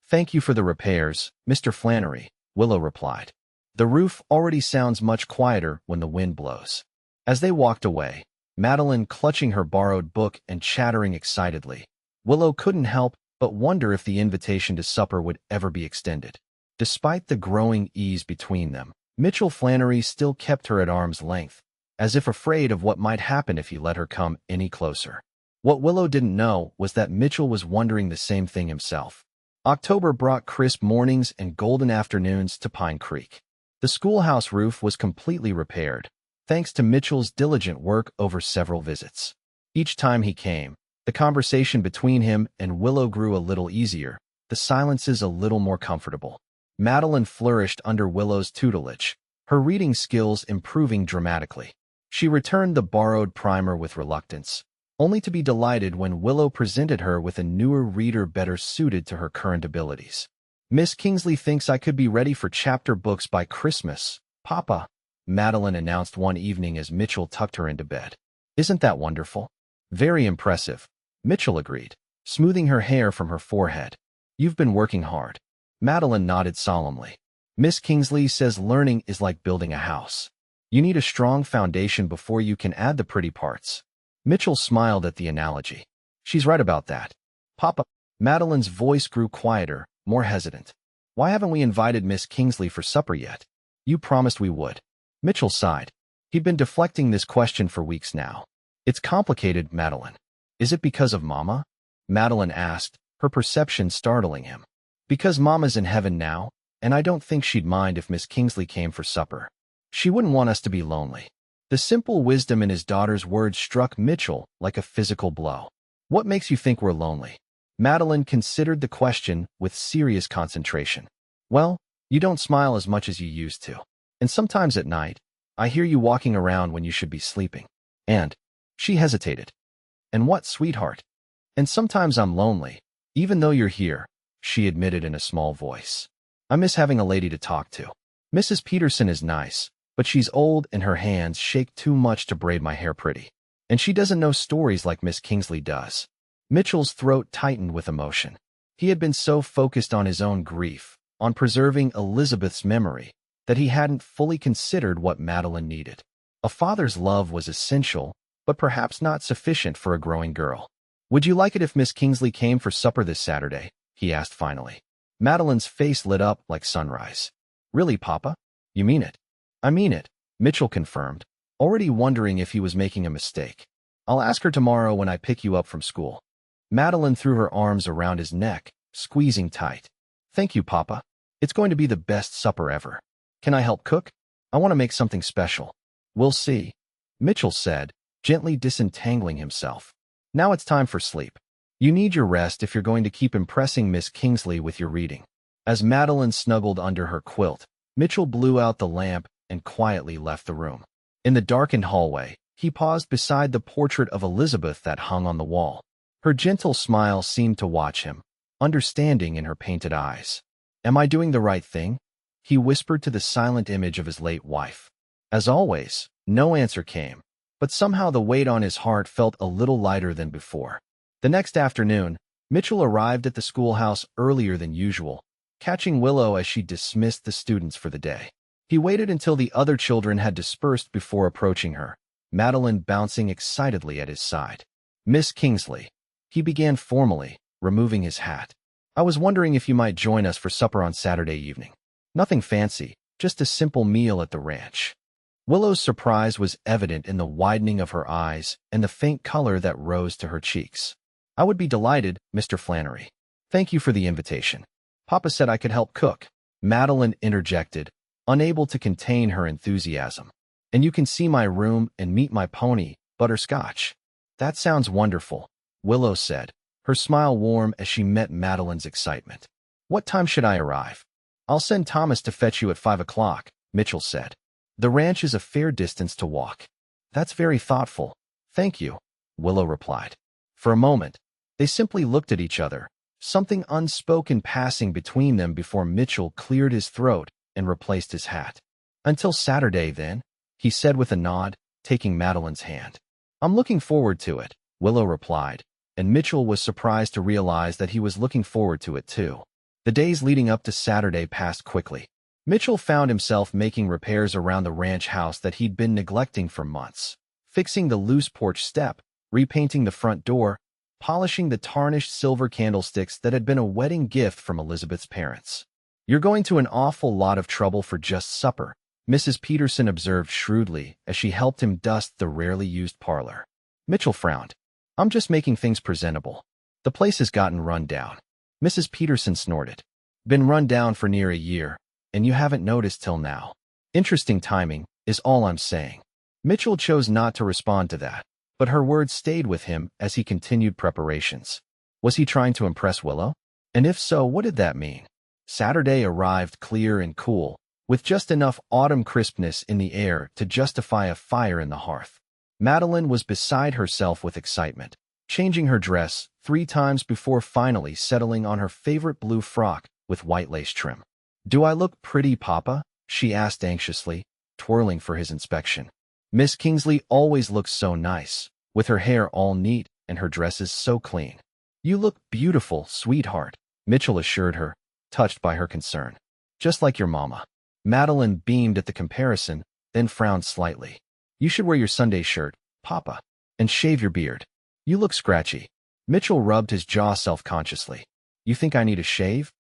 Thank you for the repairs, Mr. Flannery, Willow replied. The roof already sounds much quieter when the wind blows. As they walked away, Madeline clutching her borrowed book and chattering excitedly, Willow couldn't help but wonder if the invitation to supper would ever be extended. Despite the growing ease between them, Mitchell Flannery still kept her at arm's length, as if afraid of what might happen if he let her come any closer. What Willow didn't know was that Mitchell was wondering the same thing himself. October brought crisp mornings and golden afternoons to Pine Creek. The schoolhouse roof was completely repaired, thanks to Mitchell's diligent work over several visits. Each time he came, the conversation between him and Willow grew a little easier, the silences a little more comfortable. Madeline flourished under Willow's tutelage, her reading skills improving dramatically. She returned the borrowed primer with reluctance, only to be delighted when Willow presented her with a newer reader better suited to her current abilities. Miss Kingsley thinks I could be ready for chapter books by Christmas, Papa, Madeline announced one evening as Mitchell tucked her into bed. Isn't that wonderful? Very impressive, Mitchell agreed, smoothing her hair from her forehead. You've been working hard. Madeline nodded solemnly. Miss Kingsley says learning is like building a house. You need a strong foundation before you can add the pretty parts. Mitchell smiled at the analogy. She's right about that. Papa, Madeline's voice grew quieter, more hesitant. Why haven't we invited Miss Kingsley for supper yet? You promised we would. Mitchell sighed. He'd been deflecting this question for weeks now. It's complicated, Madeline. Is it because of Mama? Madeline asked, her perception startling him. Because Mama's in heaven now, and I don't think she'd mind if Miss Kingsley came for supper. She wouldn't want us to be lonely. The simple wisdom in his daughter's words struck Mitchell like a physical blow. What makes you think we're lonely? Madeline considered the question with serious concentration. Well, you don't smile as much as you used to. And sometimes at night, I hear you walking around when you should be sleeping. And she hesitated. And what, sweetheart? And sometimes I'm lonely, even though you're here, she admitted in a small voice. I miss having a lady to talk to. Mrs. Peterson is nice, but she's old and her hands shake too much to braid my hair pretty. And she doesn't know stories like Miss Kingsley does. Mitchell's throat tightened with emotion. He had been so focused on his own grief, on preserving Elizabeth's memory, that he hadn't fully considered what Madeline needed. A father's love was essential, but perhaps not sufficient for a growing girl. Would you like it if Miss Kingsley came for supper this Saturday? He asked finally. Madeline's face lit up like sunrise. Really, Papa? You mean it? I mean it, Mitchell confirmed, already wondering if he was making a mistake. I'll ask her tomorrow when I pick you up from school. Madeline threw her arms around his neck, squeezing tight. Thank you, Papa. It's going to be the best supper ever. Can I help cook? I want to make something special. We'll see, Mitchell said, gently disentangling himself. Now it's time for sleep. You need your rest if you're going to keep impressing Miss Kingsley with your reading. As Madeline snuggled under her quilt, Mitchell blew out the lamp and quietly left the room. In the darkened hallway, he paused beside the portrait of Elizabeth that hung on the wall. Her gentle smile seemed to watch him, understanding in her painted eyes. Am I doing the right thing? He whispered to the silent image of his late wife. As always, no answer came, but somehow the weight on his heart felt a little lighter than before. The next afternoon, Mitchell arrived at the schoolhouse earlier than usual, catching Willow as she dismissed the students for the day. He waited until the other children had dispersed before approaching her, Madeline bouncing excitedly at his side. Miss Kingsley, he began formally, removing his hat. I was wondering if you might join us for supper on Saturday evening. Nothing fancy, just a simple meal at the ranch. Willow's surprise was evident in the widening of her eyes and the faint color that rose to her cheeks. I would be delighted, Mr. Flannery. Thank you for the invitation. Papa said I could help cook. Madeline interjected, unable to contain her enthusiasm. And you can see my room and meet my pony, Butterscotch. That sounds wonderful, Willow said, her smile warm as she met Madeline's excitement. What time should I arrive? I'll send Thomas to fetch you at 5 o'clock, Mitchell said. The ranch is a fair distance to walk. That's very thoughtful. Thank you, Willow replied. For a moment, they simply looked at each other, something unspoken passing between them before Mitchell cleared his throat and replaced his hat. Until Saturday, then, he said with a nod, taking Madeline's hand. I'm looking forward to it, Willow replied, and Mitchell was surprised to realize that he was looking forward to it too. The days leading up to Saturday passed quickly. Mitchell found himself making repairs around the ranch house that he'd been neglecting for months, fixing the loose porch step, repainting the front door, polishing the tarnished silver candlesticks that had been a wedding gift from Elizabeth's parents. You're going to an awful lot of trouble for just supper, Mrs. Peterson observed shrewdly as she helped him dust the rarely used parlor. Mitchell frowned. I'm just making things presentable. The place has gotten run down. Mrs. Peterson snorted. Been run down for near a year, and you haven't noticed till now. Interesting timing, is all I'm saying. Mitchell chose not to respond to that, but her words stayed with him as he continued preparations. Was he trying to impress Willow? And if so, what did that mean? Saturday arrived clear and cool, with just enough autumn crispness in the air to justify a fire in the hearth. Madeline was beside herself with excitement, changing her dress 3 times before finally settling on her favorite blue frock with white lace trim. Do I look pretty, Papa? She asked anxiously, twirling for his inspection. Miss Kingsley always looks so nice, with her hair all neat and her dresses so clean. You look beautiful, sweetheart, Mitchell assured her, touched by her concern. Just like your mama. Madeline beamed at the comparison, then frowned slightly. You should wear your Sunday shirt, Papa, and shave your beard. You look scratchy. Mitchell rubbed his jaw self-consciously. You think I need a shave?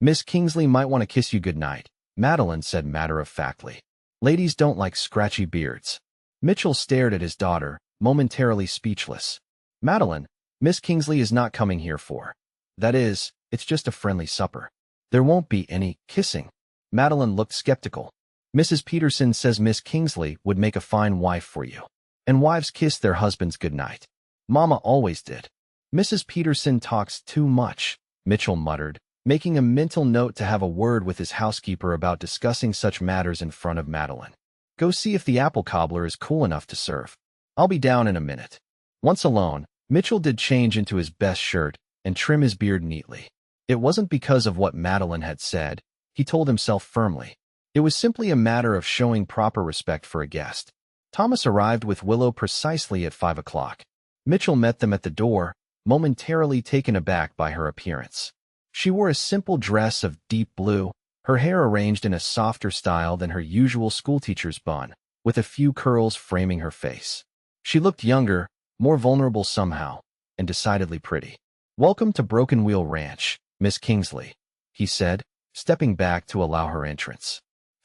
Miss Kingsley might want to kiss you goodnight, Madeline said matter-of-factly. Ladies don't like scratchy beards. Mitchell stared at his daughter, momentarily speechless. Madeline, Miss Kingsley is not coming here for. That is, it's just a friendly supper. There won't be any kissing. Madeline looked skeptical. Mrs. Peterson says Miss Kingsley would make a fine wife for you. And wives kiss their husbands goodnight. Mama always did. Mrs. Peterson talks too much, Mitchell muttered, making a mental note to have a word with his housekeeper about discussing such matters in front of Madeline. Go see if the apple cobbler is cool enough to serve. I'll be down in a minute. Once alone, Mitchell did change into his best shirt and trim his beard neatly. It wasn't because of what Madeline had said, he told himself firmly. It was simply a matter of showing proper respect for a guest. Thomas arrived with Willow precisely at 5 o'clock. Mitchell met them at the door, momentarily taken aback by her appearance. She wore a simple dress of deep blue, her hair arranged in a softer style than her usual schoolteacher's bun, with a few curls framing her face. She looked younger, more vulnerable somehow, and decidedly pretty. Welcome to Broken Wheel Ranch, Miss Kingsley, he said, stepping back to allow her entrance.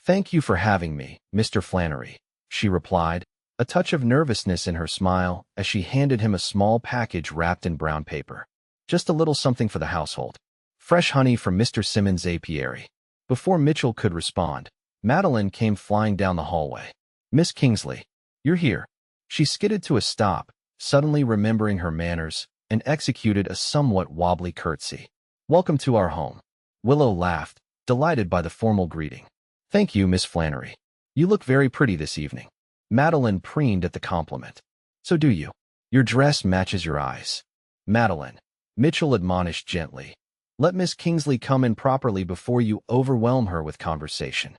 Thank you for having me, Mr. Flannery, she replied, a touch of nervousness in her smile as she handed him a small package wrapped in brown paper. Just a little something for the household. Fresh honey from Mr. Simmons' apiary. Before Mitchell could respond, Madeline came flying down the hallway. Miss Kingsley, you're here. She skidded to a stop, suddenly remembering her manners, and executed a somewhat wobbly curtsy. Welcome to our home. Willow laughed, delighted by the formal greeting. Thank you, Miss Flannery. You look very pretty this evening. Madeline preened at the compliment. So do you. Your dress matches your eyes. Madeline, Mitchell admonished gently. Let Miss Kingsley come in properly before you overwhelm her with conversation.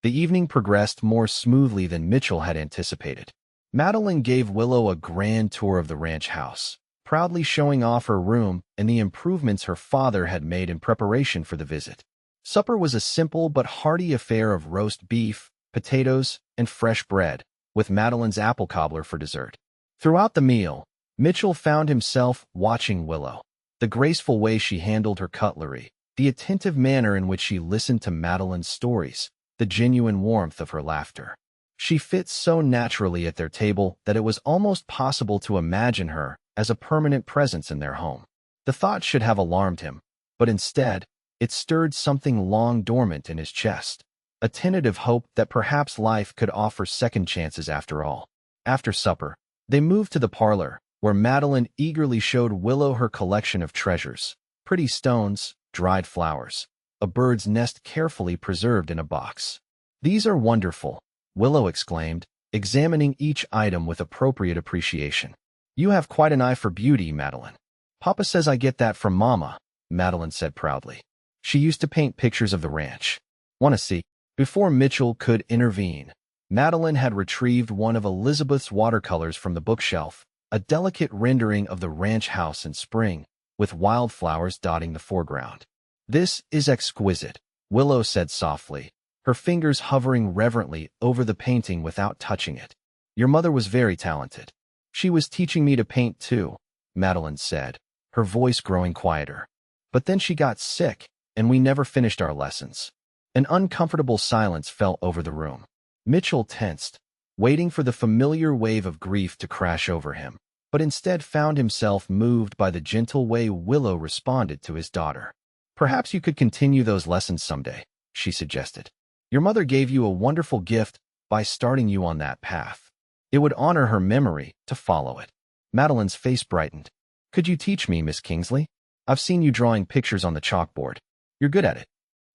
The evening progressed more smoothly than Mitchell had anticipated. Madeline gave Willow a grand tour of the ranch house, proudly showing off her room and the improvements her father had made in preparation for the visit. Supper was a simple but hearty affair of roast beef, potatoes, and fresh bread, with Madeline's apple cobbler for dessert. Throughout the meal, Mitchell found himself watching Willow. The graceful way she handled her cutlery, the attentive manner in which she listened to Madeline's stories, the genuine warmth of her laughter. She fit so naturally at their table that it was almost possible to imagine her as a permanent presence in their home. The thought should have alarmed him, but instead, it stirred something long dormant in his chest, a tentative hope that perhaps life could offer second chances after all. After supper, they moved to the parlor, where Madeline eagerly showed Willow her collection of treasures, pretty stones, dried flowers, a bird's nest carefully preserved in a box. These are wonderful, Willow exclaimed, examining each item with appropriate appreciation. You have quite an eye for beauty, Madeline. Papa says I get that from Mama, Madeline said proudly. She used to paint pictures of the ranch. Want to see? Before Mitchell could intervene, Madeline had retrieved one of Elizabeth's watercolors from the bookshelf, a delicate rendering of the ranch house in spring, with wildflowers dotting the foreground. "This is exquisite," Willow said softly, her fingers hovering reverently over the painting without touching it. "Your mother was very talented. She was teaching me to paint too," Madeline said, her voice growing quieter. "But then she got sick, and we never finished our lessons." An uncomfortable silence fell over the room. Mitchell tensed, waiting for the familiar wave of grief to crash over him, but instead found himself moved by the gentle way Willow responded to his daughter. "Perhaps you could continue those lessons someday," she suggested. "Your mother gave you a wonderful gift by starting you on that path. It would honor her memory to follow it." Madeline's face brightened. "Could you teach me, Miss Kingsley? I've seen you drawing pictures on the chalkboard. You're good at it."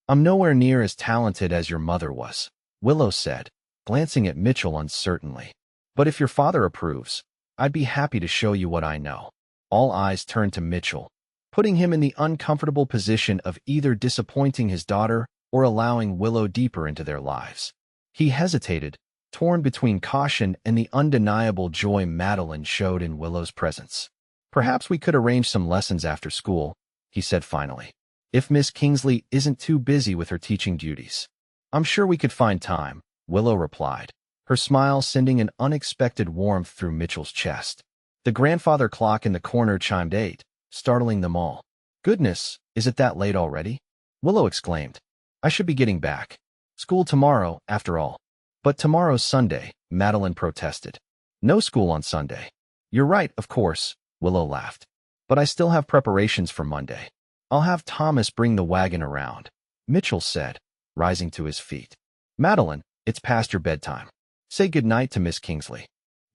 "I'm nowhere near as talented as your mother was," Willow said, glancing at Mitchell uncertainly. "But if your father approves, I'd be happy to show you what I know." All eyes turned to Mitchell, putting him in the uncomfortable position of either disappointing his daughter or allowing Willow deeper into their lives. He hesitated, torn between caution and the undeniable joy Madeline showed in Willow's presence. "Perhaps we could arrange some lessons after school," he said finally, "if Miss Kingsley isn't too busy with her teaching duties." "I'm sure we could find time," Willow replied, her smile sending an unexpected warmth through Mitchell's chest. The grandfather clock in the corner chimed 8, startling them all. "Goodness, is it that late already?" Willow exclaimed. "I should be getting back. School tomorrow, after all." "But tomorrow's Sunday," Madeline protested. "No school on Sunday." "You're right, of course," Willow laughed. "But I still have preparations for Monday. I'll have Thomas bring the wagon around," Mitchell said, rising to his feet. "Madeline, it's past your bedtime. Say goodnight to Miss Kingsley."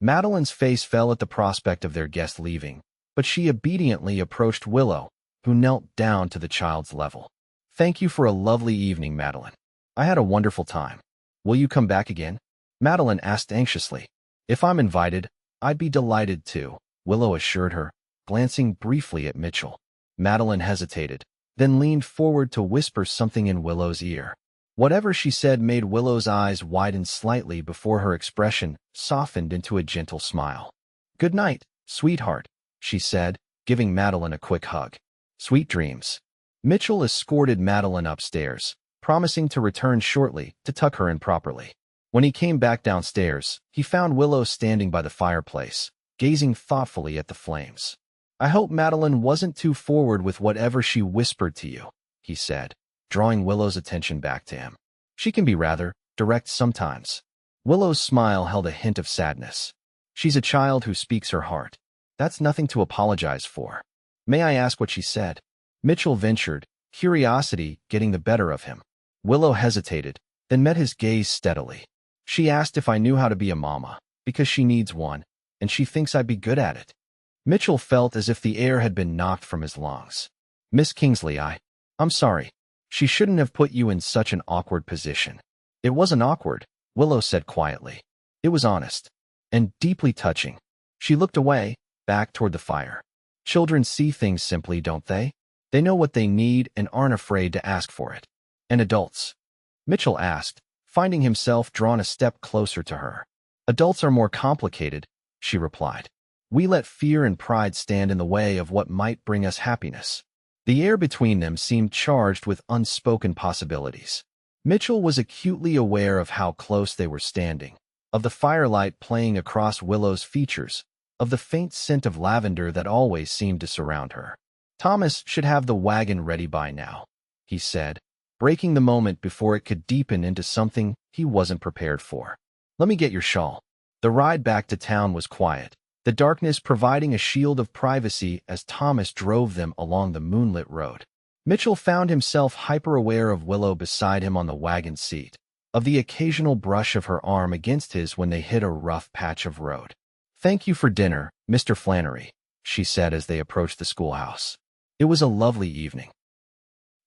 Madeline's face fell at the prospect of their guest leaving, but she obediently approached Willow, who knelt down to the child's level. "Thank you for a lovely evening, Madeline. I had a wonderful time. Will you come back again?" Madeline asked anxiously. "If I'm invited, I'd be delighted to," Willow assured her, glancing briefly at Mitchell. Madeline hesitated, then leaned forward to whisper something in Willow's ear. Whatever she said made Willow's eyes widen slightly before her expression softened into a gentle smile. "Good night, sweetheart," she said, giving Madeline a quick hug. "Sweet dreams." Mitchell escorted Madeline upstairs, promising to return shortly to tuck her in properly. When he came back downstairs, he found Willow standing by the fireplace, gazing thoughtfully at the flames. "I hope Madeline wasn't too forward with whatever she whispered to you," he said, drawing Willow's attention back to him. "She can be rather direct sometimes." Willow's smile held a hint of sadness. "She's a child who speaks her heart. That's nothing to apologize for." "May I ask what she said?" Mitchell ventured, curiosity getting the better of him. Willow hesitated, then met his gaze steadily. "She asked if I knew how to be a mama, because she needs one, and she thinks I'd be good at it." Mitchell felt as if the air had been knocked from his lungs. "Miss Kingsley, I'm sorry. She shouldn't have put you in such an awkward position." "It wasn't awkward," Willow said quietly. "It was honest. And deeply touching." She looked away, back toward the fire. "Children see things simply, don't they? They know what they need and aren't afraid to ask for it." "And adults?" Mitchell asked, finding himself drawn a step closer to her. "Adults are more complicated," she replied. "We let fear and pride stand in the way of what might bring us happiness." The air between them seemed charged with unspoken possibilities. Mitchell was acutely aware of how close they were standing, of the firelight playing across Willow's features, of the faint scent of lavender that always seemed to surround her. "Thomas should have the wagon ready by now," he said, breaking the moment before it could deepen into something he wasn't prepared for. "Let me get your shawl." The ride back to town was quiet, the darkness providing a shield of privacy as Thomas drove them along the moonlit road. Mitchell found himself hyper-aware of Willow beside him on the wagon seat, of the occasional brush of her arm against his when they hit a rough patch of road. "Thank you for dinner, Mr. Flannery," she said as they approached the schoolhouse. "It was a lovely evening."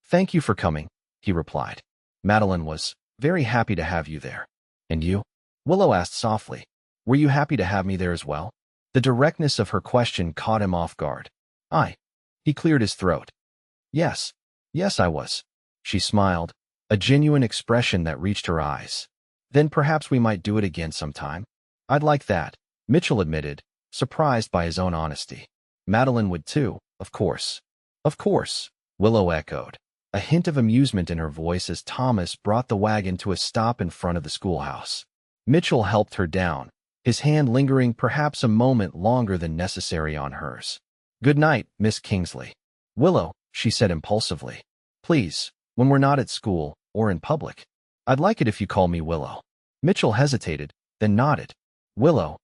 "Thank you for coming," he replied. "Madeline was very happy to have you there." "And you?" Willow asked softly. "Were you happy to have me there as well?" The directness of her question caught him off guard. He cleared his throat. Yes, I was." She smiled, a genuine expression that reached her eyes. Then perhaps we might do it again sometime. I'd like that, Mitchell admitted, surprised by his own honesty. Madeline would too, of course. Of course, Willow echoed, a hint of amusement in her voice as Thomas brought the wagon to a stop in front of the schoolhouse. Mitchell helped her down, his hand lingering perhaps a moment longer than necessary on hers. Good night, Miss Kingsley. Willow, she said impulsively. Please, when we're not at school or in public. I'd like it if you call me Willow. Mitchell hesitated, then nodded. Willow,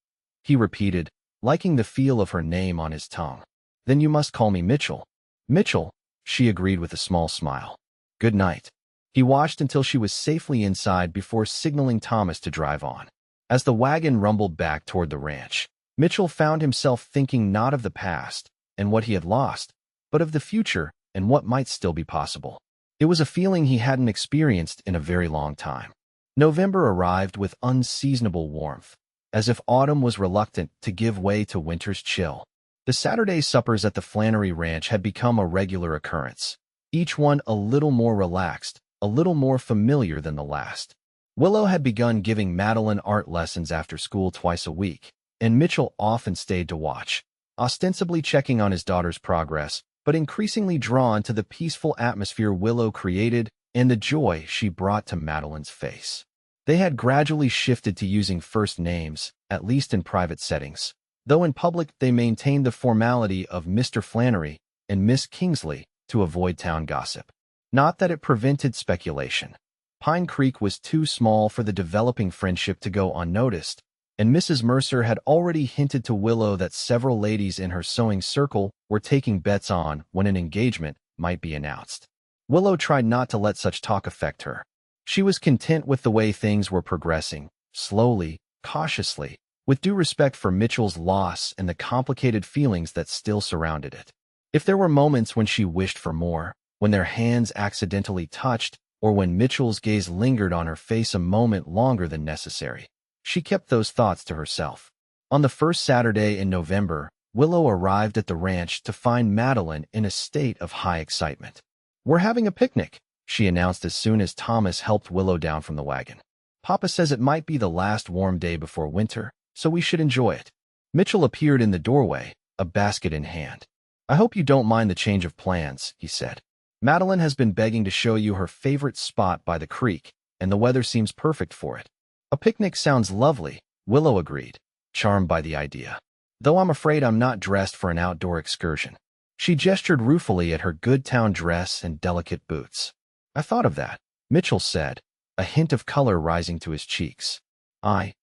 he repeated, liking the feel of her name on his tongue. Then you must call me Mitchell. Mitchell, she agreed with a small smile. Good night. He watched until she was safely inside before signaling Thomas to drive on. As the wagon rumbled back toward the ranch, Mitchell found himself thinking not of the past and what he had lost, but of the future and what might still be possible. It was a feeling he hadn't experienced in a very long time. November arrived with unseasonable warmth, as if autumn was reluctant to give way to winter's chill. The Saturday suppers at the Flannery Ranch had become a regular occurrence, each one a little more relaxed, a little more familiar than the last. Willow had begun giving Madeline art lessons after school twice a week, and Mitchell often stayed to watch, ostensibly checking on his daughter's progress, but increasingly drawn to the peaceful atmosphere Willow created and the joy she brought to Madeline's face. They had gradually shifted to using first names, at least in private settings, though in public they maintained the formality of Mr. Flannery and Miss Kingsley to avoid town gossip. Not that it prevented speculation. Pine Creek was too small for the developing friendship to go unnoticed, and Mrs. Mercer had already hinted to Willow that several ladies in her sewing circle were taking bets on when an engagement might be announced. Willow tried not to let such talk affect her. She was content with the way things were progressing, slowly, cautiously, with due respect for Mitchell's loss and the complicated feelings that still surrounded it. If there were moments when she wished for more, when their hands accidentally touched, or when Mitchell's gaze lingered on her face a moment longer than necessary, she kept those thoughts to herself. On the first Saturday in November, Willow arrived at the ranch to find Madeline in a state of high excitement. We're having a picnic, she announced as soon as Thomas helped Willow down from the wagon. Papa says it might be the last warm day before winter, so we should enjoy it. Mitchell appeared in the doorway, a basket in hand. I hope you don't mind the change of plans, he said. Madeline has been begging to show you her favorite spot by the creek, and the weather seems perfect for it. A picnic sounds lovely, Willow agreed, charmed by the idea. Though I'm afraid I'm not dressed for an outdoor excursion. She gestured ruefully at her good town dress and delicate boots. I thought of that, Mitchell said, a hint of color rising to his cheeks. I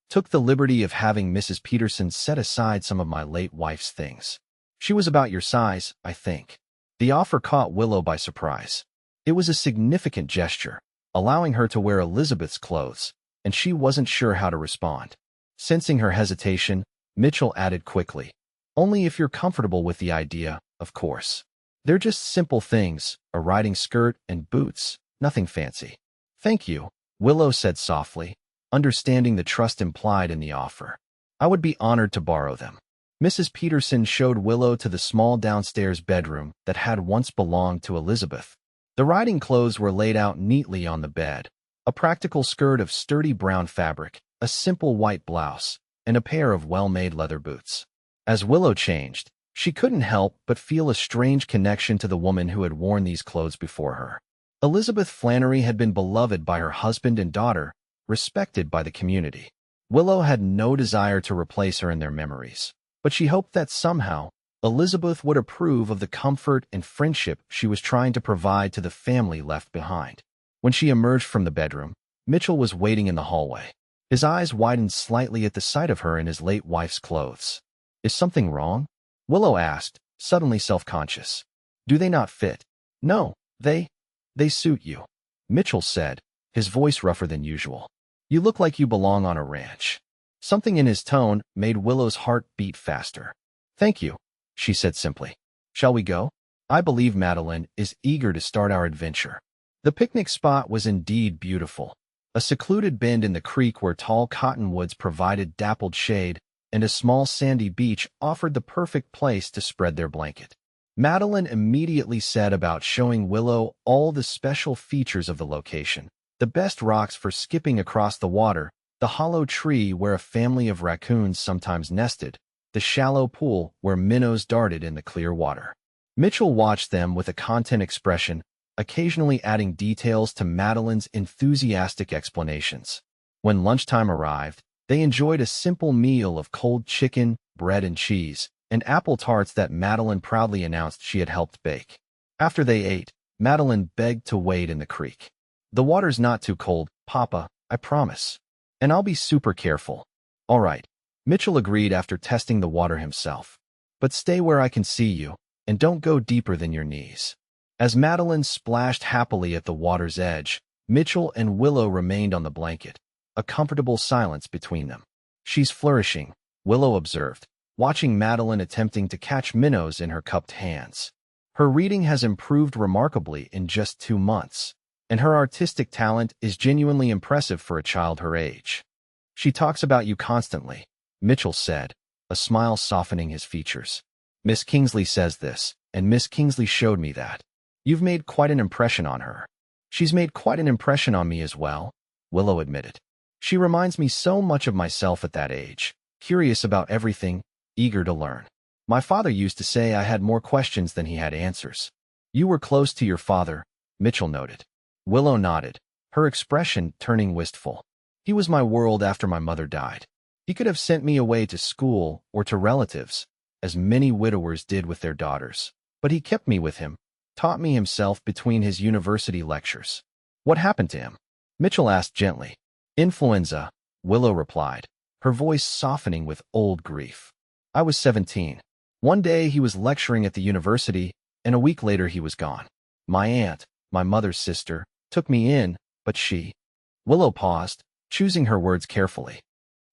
took the liberty of having Mrs. Peterson set aside some of my late wife's things. She was about your size, I think. The offer caught Willow by surprise. It was a significant gesture, allowing her to wear Elizabeth's clothes, and she wasn't sure how to respond. Sensing her hesitation, Mitchell added quickly, only if you're comfortable with the idea, of course. They're just simple things, a riding skirt and boots, nothing fancy. Thank you, Willow said softly, understanding the trust implied in the offer. I would be honored to borrow them. Mrs. Peterson showed Willow to the small downstairs bedroom that had once belonged to Elizabeth. The riding clothes were laid out neatly on the bed, a practical skirt of sturdy brown fabric, a simple white blouse, and a pair of well-made leather boots. As Willow changed, she couldn't help but feel a strange connection to the woman who had worn these clothes before her. Elizabeth Flannery had been beloved by her husband and daughter, respected by the community. Willow had no desire to replace her in their memories, but she hoped that somehow Elizabeth would approve of the comfort and friendship she was trying to provide to the family left behind. When she emerged from the bedroom, Mitchell was waiting in the hallway. His eyes widened slightly at the sight of her in his late wife's clothes. Is something wrong? Willow asked, suddenly self-conscious. Do they not fit? No, they suit you, Mitchell said, his voice rougher than usual. You look like you belong on a ranch. Something in his tone made Willow's heart beat faster. Thank you, she said simply. Shall we go? I believe Madeline is eager to start our adventure. The picnic spot was indeed beautiful. A secluded bend in the creek where tall cottonwoods provided dappled shade, and a small sandy beach offered the perfect place to spread their blanket. Madeline immediately set about showing Willow all the special features of the location. The best rocks for skipping across the water, the hollow tree where a family of raccoons sometimes nested, the shallow pool where minnows darted in the clear water. Mitchell watched them with a content expression, occasionally adding details to Madeline's enthusiastic explanations. When lunchtime arrived, they enjoyed a simple meal of cold chicken, bread and cheese, and apple tarts that Madeline proudly announced she had helped bake. After they ate, Madeline begged to wade in the creek. "The water's not too cold, Papa, I promise. And I'll be super careful." "All right," Mitchell agreed after testing the water himself. "But stay where I can see you, and don't go deeper than your knees." As Madeline splashed happily at the water's edge, Mitchell and Willow remained on the blanket, a comfortable silence between them. "She's flourishing," Willow observed, watching Madeline attempting to catch minnows in her cupped hands. "Her reading has improved remarkably in just 2 months, and her artistic talent is genuinely impressive for a child her age." "She talks about you constantly," Mitchell said, a smile softening his features. "Miss Kingsley says this, and Miss Kingsley showed me that. You've made quite an impression on her." "She's made quite an impression on me as well," Willow admitted. "She reminds me so much of myself at that age, curious about everything, eager to learn. My father used to say I had more questions than he had answers." "You were close to your father," Mitchell noted. Willow nodded, her expression turning wistful. "He was my world after my mother died. He could have sent me away to school or to relatives, as many widowers did with their daughters. But he kept me with him, taught me himself between his university lectures." "What happened to him?" Mitchell asked gently. "Influenza," Willow replied, her voice softening with old grief. "I was 17. One day he was lecturing at the university, and a week later he was gone. My aunt, my mother's sister, took me in, but she—" Willow paused, choosing her words carefully.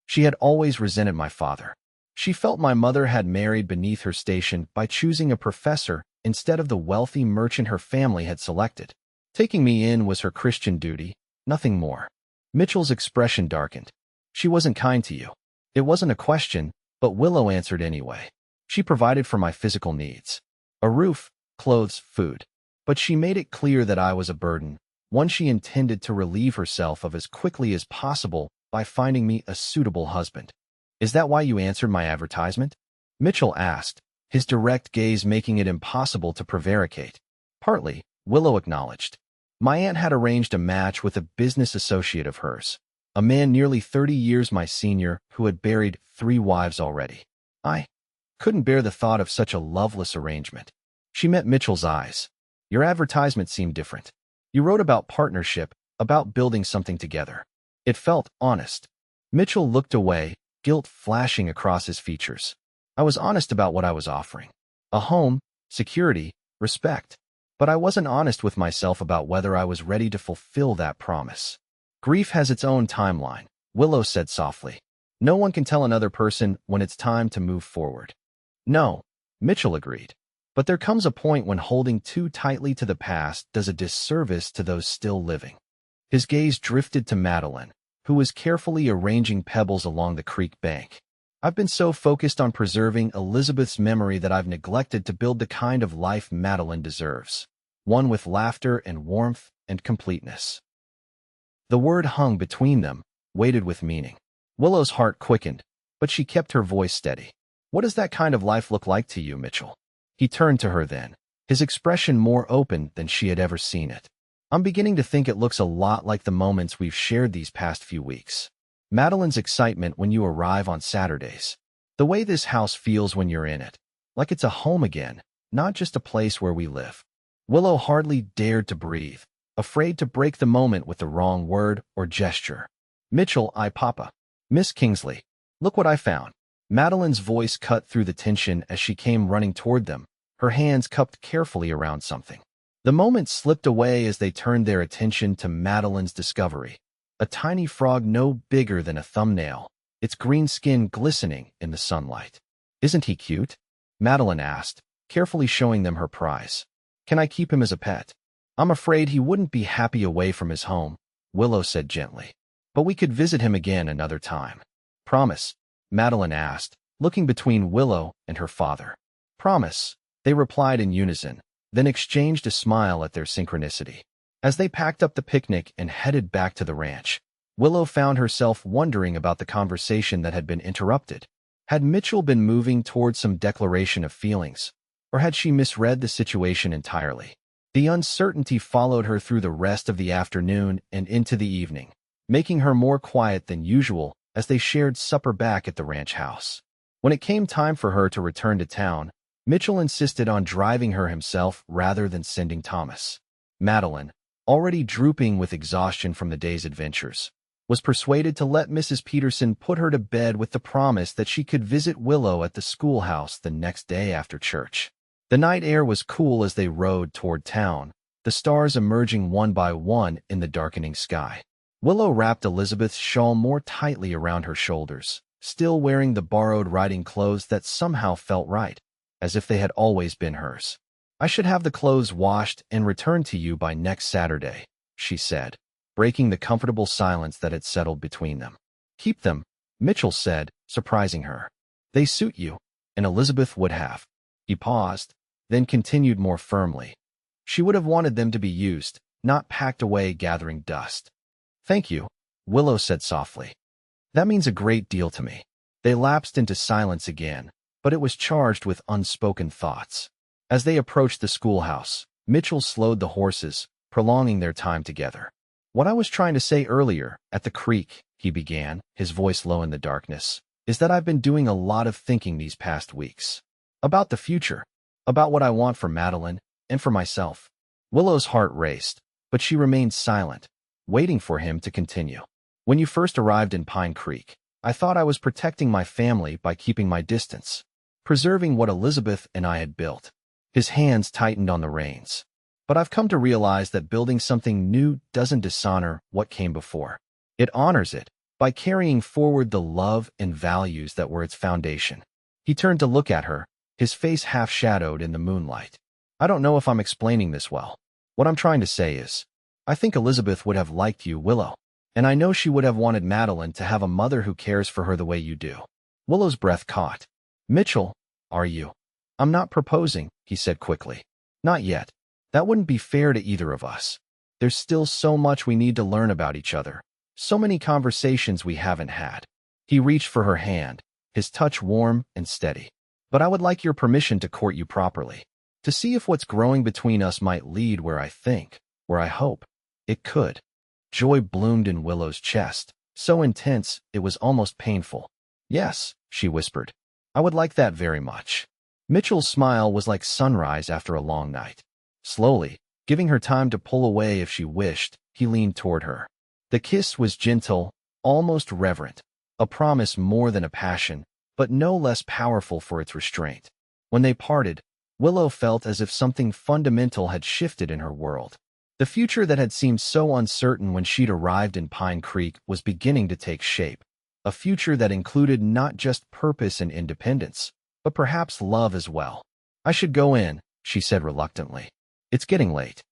"She had always resented my father. She felt my mother had married beneath her station by choosing a professor instead of the wealthy merchant her family had selected. Taking me in was her Christian duty, nothing more." Mitchell's expression darkened. "She wasn't kind to you." It wasn't a question, but Willow answered anyway. "She provided for my physical needs. A roof, clothes, food. But she made it clear that I was a burden, one she intended to relieve herself of as quickly as possible by finding me a suitable husband." "Is that why you answered my advertisement?" Mitchell asked, his direct gaze making it impossible to prevaricate. "Partly," Willow acknowledged. "My aunt had arranged a match with a business associate of hers, a man nearly 30 years my senior who had buried 3 wives already. I couldn't bear the thought of such a loveless arrangement." She met Mitchell's eyes. "Your advertisement seemed different. You wrote about partnership, about building something together. It felt honest." Mitchell looked away, guilt flashing across his features. "I was honest about what I was offering. A home, security, respect. But I wasn't honest with myself about whether I was ready to fulfill that promise." "Grief has its own timeline," Willow said softly. "No one can tell another person when it's time to move forward." "No," Mitchell agreed. "But there comes a point when holding too tightly to the past does a disservice to those still living." His gaze drifted to Madeline, who was carefully arranging pebbles along the creek bank. "I've been so focused on preserving Elizabeth's memory that I've neglected to build the kind of life Madeline deserves, one with laughter and warmth and completeness." The word hung between them, weighted with meaning. Willow's heart quickened, but she kept her voice steady. "What does that kind of life look like to you, Mitchell?" He turned to her then, his expression more open than she had ever seen it. "I'm beginning to think it looks a lot like the moments we've shared these past few weeks. Madeline's excitement when you arrive on Saturdays. The way this house feels when you're in it. Like it's a home again, not just a place where we live." Willow hardly dared to breathe, afraid to break the moment with the wrong word or gesture. "Mitchell, Papa. Miss Kingsley. Look what I found." Madeline's voice cut through the tension as she came running toward them, her hands cupped carefully around something. The moment slipped away as they turned their attention to Madeline's discovery. A tiny frog no bigger than a thumbnail, its green skin glistening in the sunlight. "Isn't he cute?" Madeline asked, carefully showing them her prize. "Can I keep him as a pet?" "I'm afraid he wouldn't be happy away from his home," Willow said gently. "But we could visit him again another time." "Promise?" Madeline asked, looking between Willow and her father. "Promise." They replied in unison, then exchanged a smile at their synchronicity. As they packed up the picnic and headed back to the ranch, Willow found herself wondering about the conversation that had been interrupted. Had Mitchell been moving towards some declaration of feelings, or had she misread the situation entirely? The uncertainty followed her through the rest of the afternoon and into the evening, making her more quiet than usual as they shared supper back at the ranch house. When it came time for her to return to town, Mitchell insisted on driving her himself rather than sending Thomas. Madeline, already drooping with exhaustion from the day's adventures, was persuaded to let Mrs. Peterson put her to bed with the promise that she could visit Willow at the schoolhouse the next day after church. The night air was cool as they rode toward town, the stars emerging one by one in the darkening sky. Willow wrapped Elizabeth's shawl more tightly around her shoulders, still wearing the borrowed riding clothes that somehow felt right, as if they had always been hers. "I should have the clothes washed and returned to you by next Saturday," she said, breaking the comfortable silence that had settled between them. "Keep them," Mitchell said, surprising her. "They suit you," and Elizabeth would have. He paused, then continued more firmly. She would have wanted them to be used, not packed away gathering dust. "Thank you," Willow said softly. "That means a great deal to me." They lapsed into silence again, but it was charged with unspoken thoughts. As they approached the schoolhouse, Mitchell slowed the horses, prolonging their time together. "What I was trying to say earlier, at the creek," he began, his voice low in the darkness, "is that I've been doing a lot of thinking these past weeks. About the future, about what I want for Madeline, and for myself." Willow's heart raced, but she remained silent, waiting for him to continue. "When you first arrived in Pine Creek, I thought I was protecting my family by keeping my distance, preserving what Elizabeth and I had built." His hands tightened on the reins. "But I've come to realize that building something new doesn't dishonor what came before. It honors it by carrying forward the love and values that were its foundation." He turned to look at her, his face half-shadowed in the moonlight. "I don't know if I'm explaining this well. What I'm trying to say is, I think Elizabeth would have liked you, Willow. And I know she would have wanted Madeline to have a mother who cares for her the way you do." Willow's breath caught. "Mitchell, are you?" "I'm not proposing," he said quickly. "Not yet. That wouldn't be fair to either of us. There's still so much we need to learn about each other, so many conversations we haven't had." He reached for her hand, his touch warm and steady. "But I would like your permission to court you properly, to see if what's growing between us might lead where I hope it could." Joy bloomed in Willow's chest, so intense it was almost painful. "Yes," she whispered. "I would like that very much." Mitchell's smile was like sunrise after a long night. Slowly, giving her time to pull away if she wished, he leaned toward her. The kiss was gentle, almost reverent, a promise more than a passion, but no less powerful for its restraint. When they parted, Willow felt as if something fundamental had shifted in her world. The future that had seemed so uncertain when she'd arrived in Pine Creek was beginning to take shape, a future that included not just purpose and independence, but perhaps love as well. "I should go in," she said reluctantly. "It's getting late."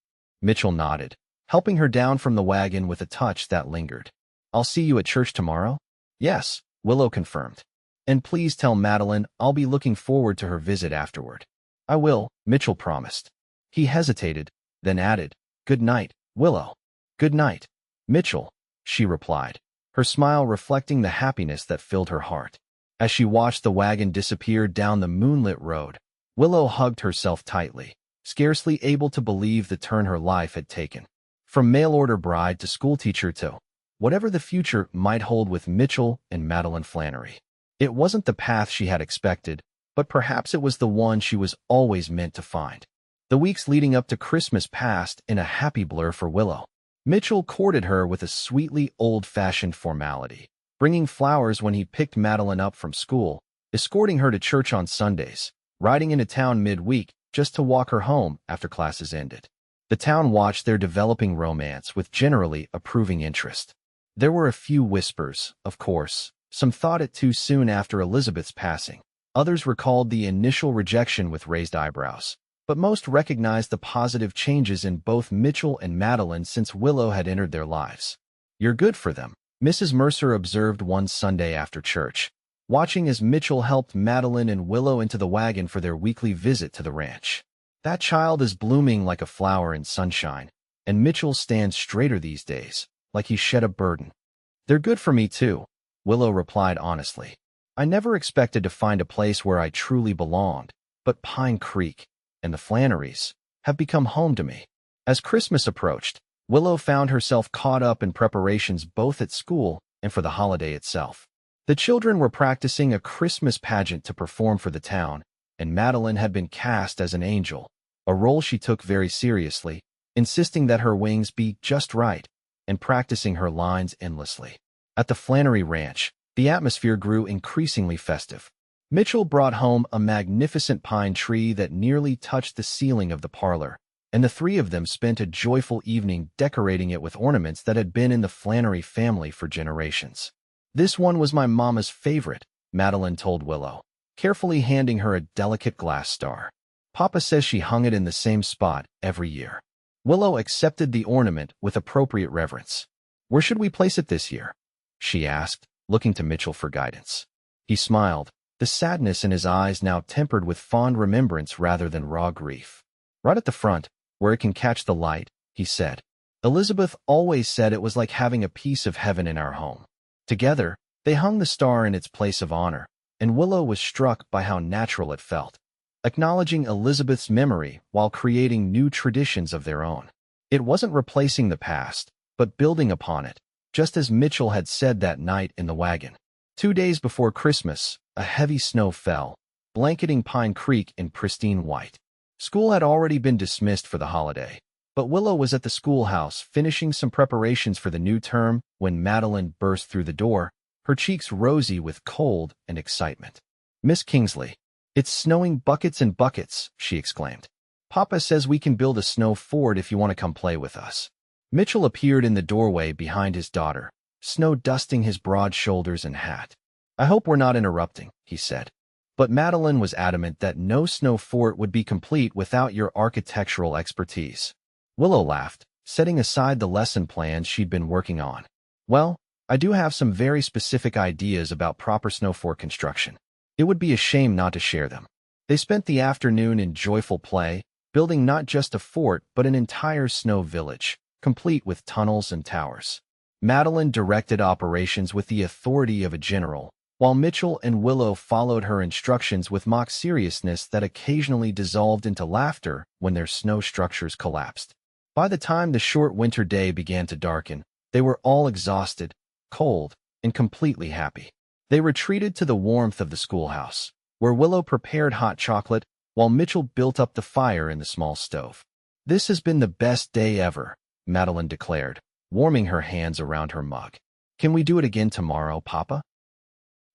Mitchell nodded, helping her down from the wagon with a touch that lingered. "I'll see you at church tomorrow?" "Yes," Willow confirmed. "And please tell Madeline I'll be looking forward to her visit afterward." "I will," Mitchell promised. He hesitated, then added, "Good night, Willow." "Good night, Mitchell," she replied, her smile reflecting the happiness that filled her heart. As she watched the wagon disappear down the moonlit road, Willow hugged herself tightly, scarcely able to believe the turn her life had taken. From mail-order bride to schoolteacher to whatever the future might hold with Mitchell and Madeline Flannery. It wasn't the path she had expected, but perhaps it was the one she was always meant to find. The weeks leading up to Christmas passed in a happy blur for Willow. Mitchell courted her with a sweetly old-fashioned formality, bringing flowers when he picked Madeline up from school, escorting her to church on Sundays, riding into town midweek just to walk her home after classes ended. The town watched their developing romance with generally approving interest. There were a few whispers, of course. Some thought it too soon after Elizabeth's passing. Others recalled the initial rejection with raised eyebrows. But most recognized the positive changes in both Mitchell and Madeline since Willow had entered their lives. "You're good for them," Mrs. Mercer observed one Sunday after church. watching as Mitchell helped Madeline and Willow into the wagon for their weekly visit to the ranch. That child is blooming like a flower in sunshine, and Mitchell stands straighter these days, like he shed a burden. They're good for me too, Willow replied honestly. I never expected to find a place where I truly belonged, but Pine Creek and the Flannerys have become home to me. As Christmas approached, Willow found herself caught up in preparations both at school and for the holiday itself. The children were practicing a Christmas pageant to perform for the town, and Madeline had been cast as an angel, a role she took very seriously, insisting that her wings be just right, and practicing her lines endlessly. At the Flannery Ranch, the atmosphere grew increasingly festive. Mitchell brought home a magnificent pine tree that nearly touched the ceiling of the parlor, and the three of them spent a joyful evening decorating it with ornaments that had been in the Flannery family for generations. This one was my mama's favorite, Madeline told Willow, carefully handing her a delicate glass star. Papa says she hung it in the same spot every year. Willow accepted the ornament with appropriate reverence. Where should we place it this year? She asked, looking to Mitchell for guidance. He smiled, the sadness in his eyes now tempered with fond remembrance rather than raw grief. Right at the front, where it can catch the light, he said. Elizabeth always said it was like having a piece of heaven in our home. Together, they hung the star in its place of honor, and Willow was struck by how natural it felt, acknowledging Elizabeth's memory while creating new traditions of their own. It wasn't replacing the past, but building upon it, just as Mitchell had said that night in the wagon. 2 days before Christmas, a heavy snow fell, blanketing Pine Creek in pristine white. School had already been dismissed for the holiday, but Willow was at the schoolhouse finishing some preparations for the new term when Madeline burst through the door, her cheeks rosy with cold and excitement. Miss Kingsley, it's snowing buckets and buckets, she exclaimed. Papa says we can build a snow fort if you want to come play with us. Mitchell appeared in the doorway behind his daughter, snow dusting his broad shoulders and hat. I hope we're not interrupting, he said. But Madeline was adamant that no snow fort would be complete without your architectural expertise. Willow laughed, setting aside the lesson plans she'd been working on. Well, I do have some very specific ideas about proper snow fort construction. It would be a shame not to share them. They spent the afternoon in joyful play, building not just a fort but an entire snow village, complete with tunnels and towers. Madeline directed operations with the authority of a general, while Mitchell and Willow followed her instructions with mock seriousness that occasionally dissolved into laughter when their snow structures collapsed. By the time the short winter day began to darken, they were all exhausted, cold, and completely happy. They retreated to the warmth of the schoolhouse, where Willow prepared hot chocolate while Mitchell built up the fire in the small stove. This has been the best day ever, Madeline declared, warming her hands around her mug. Can we do it again tomorrow, Papa?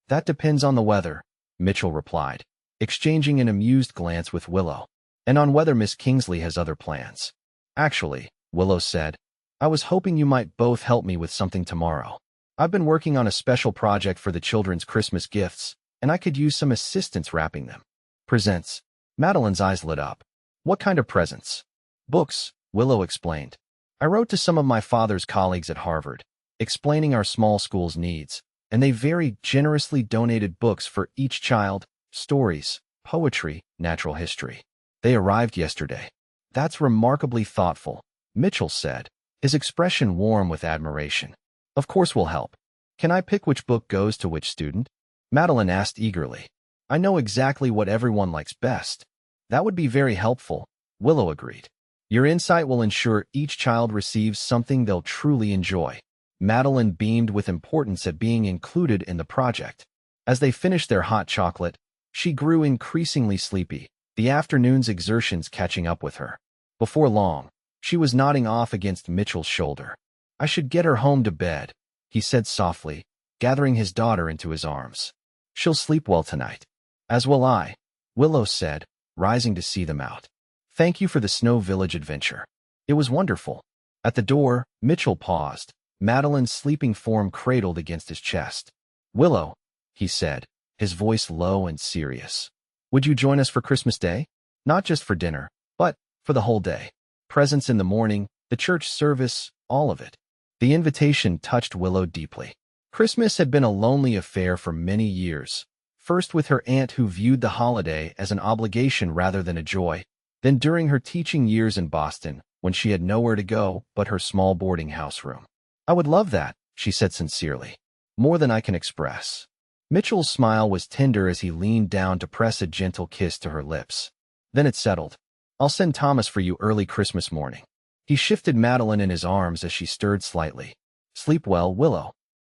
That depends on the weather, Mitchell replied, exchanging an amused glance with Willow, and on whether Miss Kingsley has other plans. Actually, Willow said, I was hoping you might both help me with something tomorrow. I've been working on a special project for the children's Christmas gifts, and I could use some assistance wrapping them. Presents. Madeline's eyes lit up. What kind of presents? Books, Willow explained. I wrote to some of my father's colleagues at Harvard, explaining our small school's needs, and they very generously donated books for each child, stories, poetry, natural history. They arrived yesterday. That's remarkably thoughtful, Mitchell said, his expression warm with admiration. Of course we'll help. Can I pick which book goes to which student? Madeline asked eagerly. I know exactly what everyone likes best. That would be very helpful, Willow agreed. Your insight will ensure each child receives something they'll truly enjoy. Madeline beamed with importance at being included in the project. As they finished their hot chocolate, she grew increasingly sleepy, the afternoon's exertions catching up with her. Before long, she was nodding off against Mitchell's shoulder. I should get her home to bed, he said softly, gathering his daughter into his arms. She'll sleep well tonight. As will I, Willow said, rising to see them out. Thank you for the Snow Village adventure. It was wonderful. At the door, Mitchell paused, Madeline's sleeping form cradled against his chest. Willow, he said, his voice low and serious. Would you join us for Christmas Day? Not just for dinner, but for the whole day. Presents in the morning, the church service, all of it. The invitation touched Willow deeply. Christmas had been a lonely affair for many years, first with her aunt who viewed the holiday as an obligation rather than a joy, then during her teaching years in Boston, when she had nowhere to go but her small boarding house room. "I would love that," she said sincerely. "More than I can express." Mitchell's smile was tender as he leaned down to press a gentle kiss to her lips. Then it settled. "I'll send Thomas for you early Christmas morning." He shifted Madeline in his arms as she stirred slightly. "Sleep well, Willow."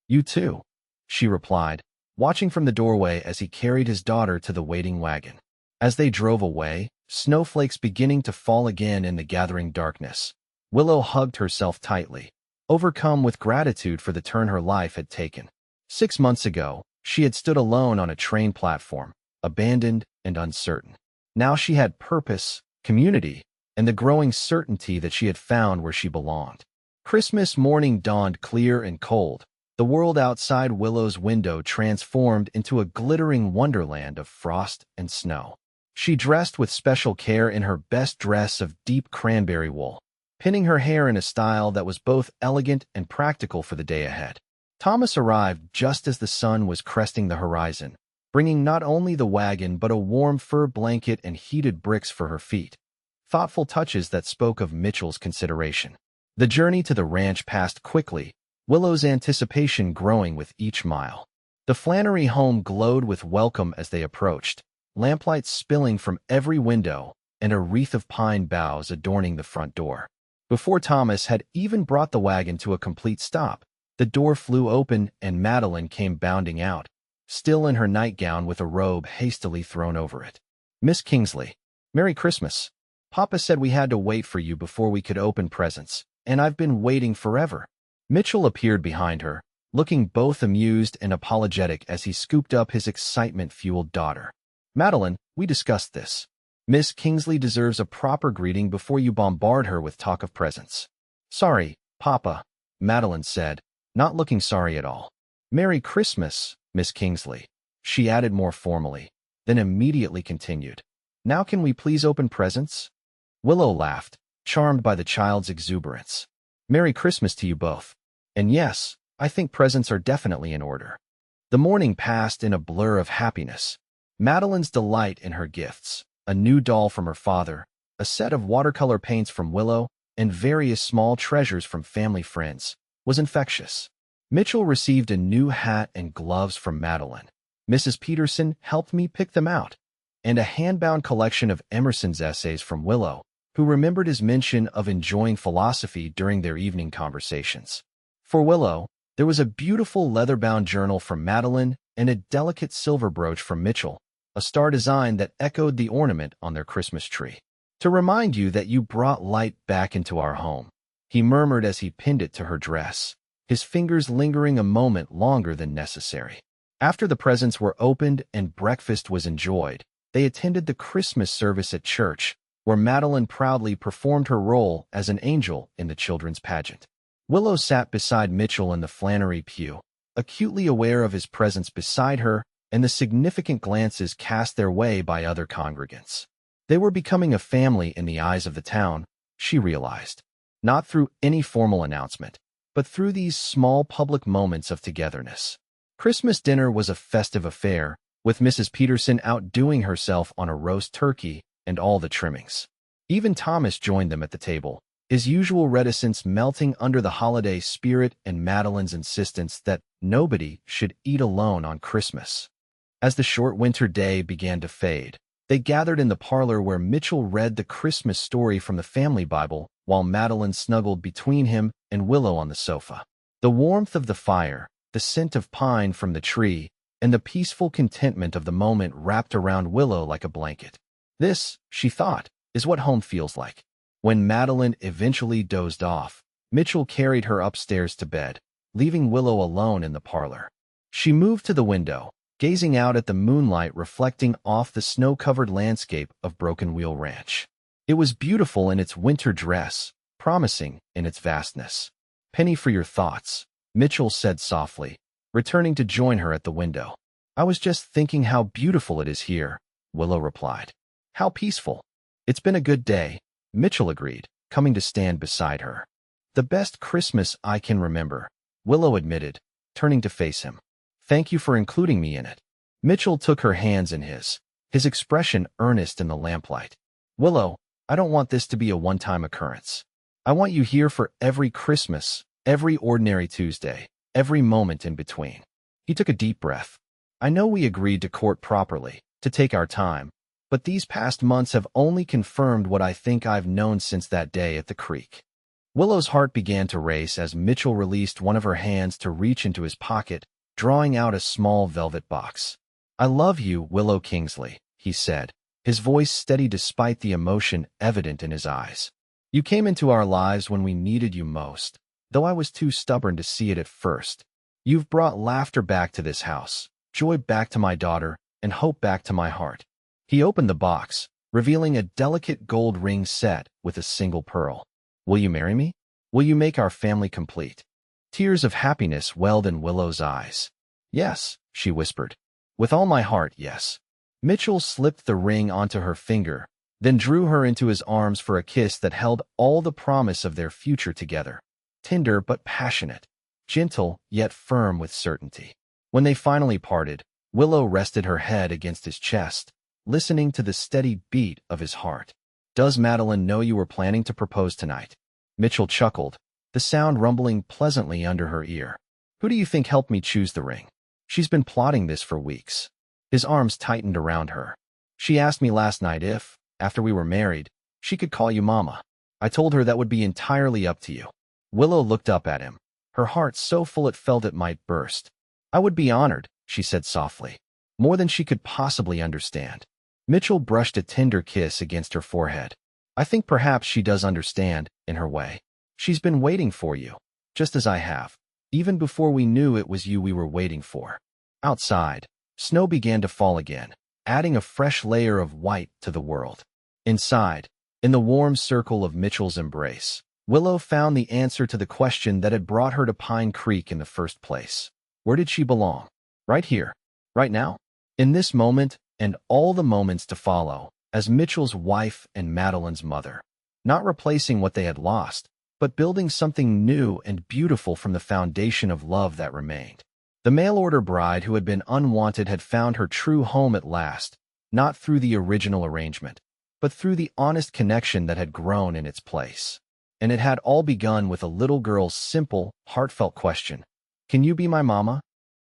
"You too," she replied, watching from the doorway as he carried his daughter to the waiting wagon. As they drove away, snowflakes beginning to fall again in the gathering darkness, Willow hugged herself tightly, overcome with gratitude for the turn her life had taken. 6 months ago, she had stood alone on a train platform, abandoned and uncertain. Now she had purpose, community, and the growing certainty that she had found where she belonged. Christmas morning dawned clear and cold, the world outside Willow's window transformed into a glittering wonderland of frost and snow. She dressed with special care in her best dress of deep cranberry wool, pinning her hair in a style that was both elegant and practical for the day ahead. Thomas arrived just as the sun was cresting the horizon, bringing not only the wagon but a warm fur blanket and heated bricks for her feet, thoughtful touches that spoke of Mitchell's consideration. The journey to the ranch passed quickly, Willow's anticipation growing with each mile. The Flannery home glowed with welcome as they approached, lamplight spilling from every window and a wreath of pine boughs adorning the front door. Before Thomas had even brought the wagon to a complete stop, the door flew open and Madeline came bounding out, still in her nightgown with a robe hastily thrown over it. "Miss Kingsley, Merry Christmas. Papa said we had to wait for you before we could open presents, and I've been waiting forever." Mitchell appeared behind her, looking both amused and apologetic as he scooped up his excitement-fueled daughter. "Madeline, we discussed this. Miss Kingsley deserves a proper greeting before you bombard her with talk of presents." "Sorry, Papa," Madeline said, not looking sorry at all. "Merry Christmas, Miss Kingsley," she added more formally, then immediately continued. "Now can we please open presents?" Willow laughed, charmed by the child's exuberance. "Merry Christmas to you both. And yes, I think presents are definitely in order." The morning passed in a blur of happiness. Madeline's delight in her gifts, a new doll from her father, a set of watercolor paints from Willow, and various small treasures from family friends, was infectious. Mitchell received a new hat and gloves from Madeline. Mrs. Peterson helped me pick them out, and a hand-bound collection of Emerson's essays from Willow, who remembered his mention of enjoying philosophy during their evening conversations. For Willow, there was a beautiful leather-bound journal from Madeline and a delicate silver brooch from Mitchell, a star design that echoed the ornament on their Christmas tree. "To remind you that you brought light back into our home," he murmured as he pinned it to her dress, his fingers lingering a moment longer than necessary. After the presents were opened and breakfast was enjoyed, they attended the Christmas service at church, where Madeline proudly performed her role as an angel in the children's pageant. Willow sat beside Mitchell in the Flannery pew, acutely aware of his presence beside her and the significant glances cast their way by other congregants. They were becoming a family in the eyes of the town, she realized, not through any formal announcement, but through these small public moments of togetherness. Christmas dinner was a festive affair, with Mrs. Peterson outdoing herself on a roast turkey and all the trimmings. Even Thomas joined them at the table, his usual reticence melting under the holiday spirit and Madeline's insistence that nobody should eat alone on Christmas. As the short winter day began to fade, they gathered in the parlor where Mitchell read the Christmas story from the family Bible while Madeline snuggled between him and Willow on the sofa. The warmth of the fire, the scent of pine from the tree, and the peaceful contentment of the moment wrapped around Willow like a blanket. This, she thought, is what home feels like. When Madeline eventually dozed off, Mitchell carried her upstairs to bed, leaving Willow alone in the parlor. She moved to the window, gazing out at the moonlight reflecting off the snow-covered landscape of Broken Wheel Ranch. It was beautiful in its winter dress, promising in its vastness. "Penny for your thoughts," Mitchell said softly, returning to join her at the window. "I was just thinking how beautiful it is here," Willow replied. "How peaceful." "It's been a good day," Mitchell agreed, coming to stand beside her. "The best Christmas I can remember," Willow admitted, turning to face him. Thank you for including me in it. Mitchell took her hands in his expression earnest in the lamplight. Willow, I don't want this to be a one-time occurrence. I want you here for every Christmas, every ordinary Tuesday, every moment in between. He took a deep breath. I know we agreed to court properly, to take our time, but these past months have only confirmed what I think I've known since that day at the creek. Willow's heart began to race as Mitchell released one of her hands to reach into his pocket, drawing out a small velvet box. I love you, Willow Kingsley, he said, his voice steady despite the emotion evident in his eyes. You came into our lives when we needed you most, though I was too stubborn to see it at first. You've brought laughter back to this house, joy back to my daughter, and hope back to my heart. He opened the box, revealing a delicate gold ring set with a single pearl. Will you marry me? Will you make our family complete? Tears of happiness welled in Willow's eyes. Yes, she whispered. With all my heart, yes. Mitchell slipped the ring onto her finger, then drew her into his arms for a kiss that held all the promise of their future together. Tender but passionate, gentle yet firm with certainty. When they finally parted, Willow rested her head against his chest, listening to the steady beat of his heart. Does Madeline know you were planning to propose tonight? Mitchell chuckled, the sound rumbling pleasantly under her ear. Who do you think helped me choose the ring? She's been plotting this for weeks. His arms tightened around her. She asked me last night if, after we were married, she could call you Mama. I told her that would be entirely up to you. Willow looked up at him, her heart so full it felt it might burst. I would be honored, she said softly, more than she could possibly understand. Mitchell brushed a tender kiss against her forehead. I think perhaps she does understand, in her way. She's been waiting for you, just as I have, even before we knew it was you we were waiting for. Outside, snow began to fall again, adding a fresh layer of white to the world. Inside, in the warm circle of Mitchell's embrace, Willow found the answer to the question that had brought her to Pine Creek in the first place. Where did she belong? Right here, right now? In this moment, and all the moments to follow, as Mitchell's wife and Madeline's mother. Not replacing what they had lost, but building something new and beautiful from the foundation of love that remained. The mail-order bride who had been unwanted had found her true home at last, not through the original arrangement, but through the honest connection that had grown in its place. And it had all begun with a little girl's simple, heartfelt question. Can you be my mama?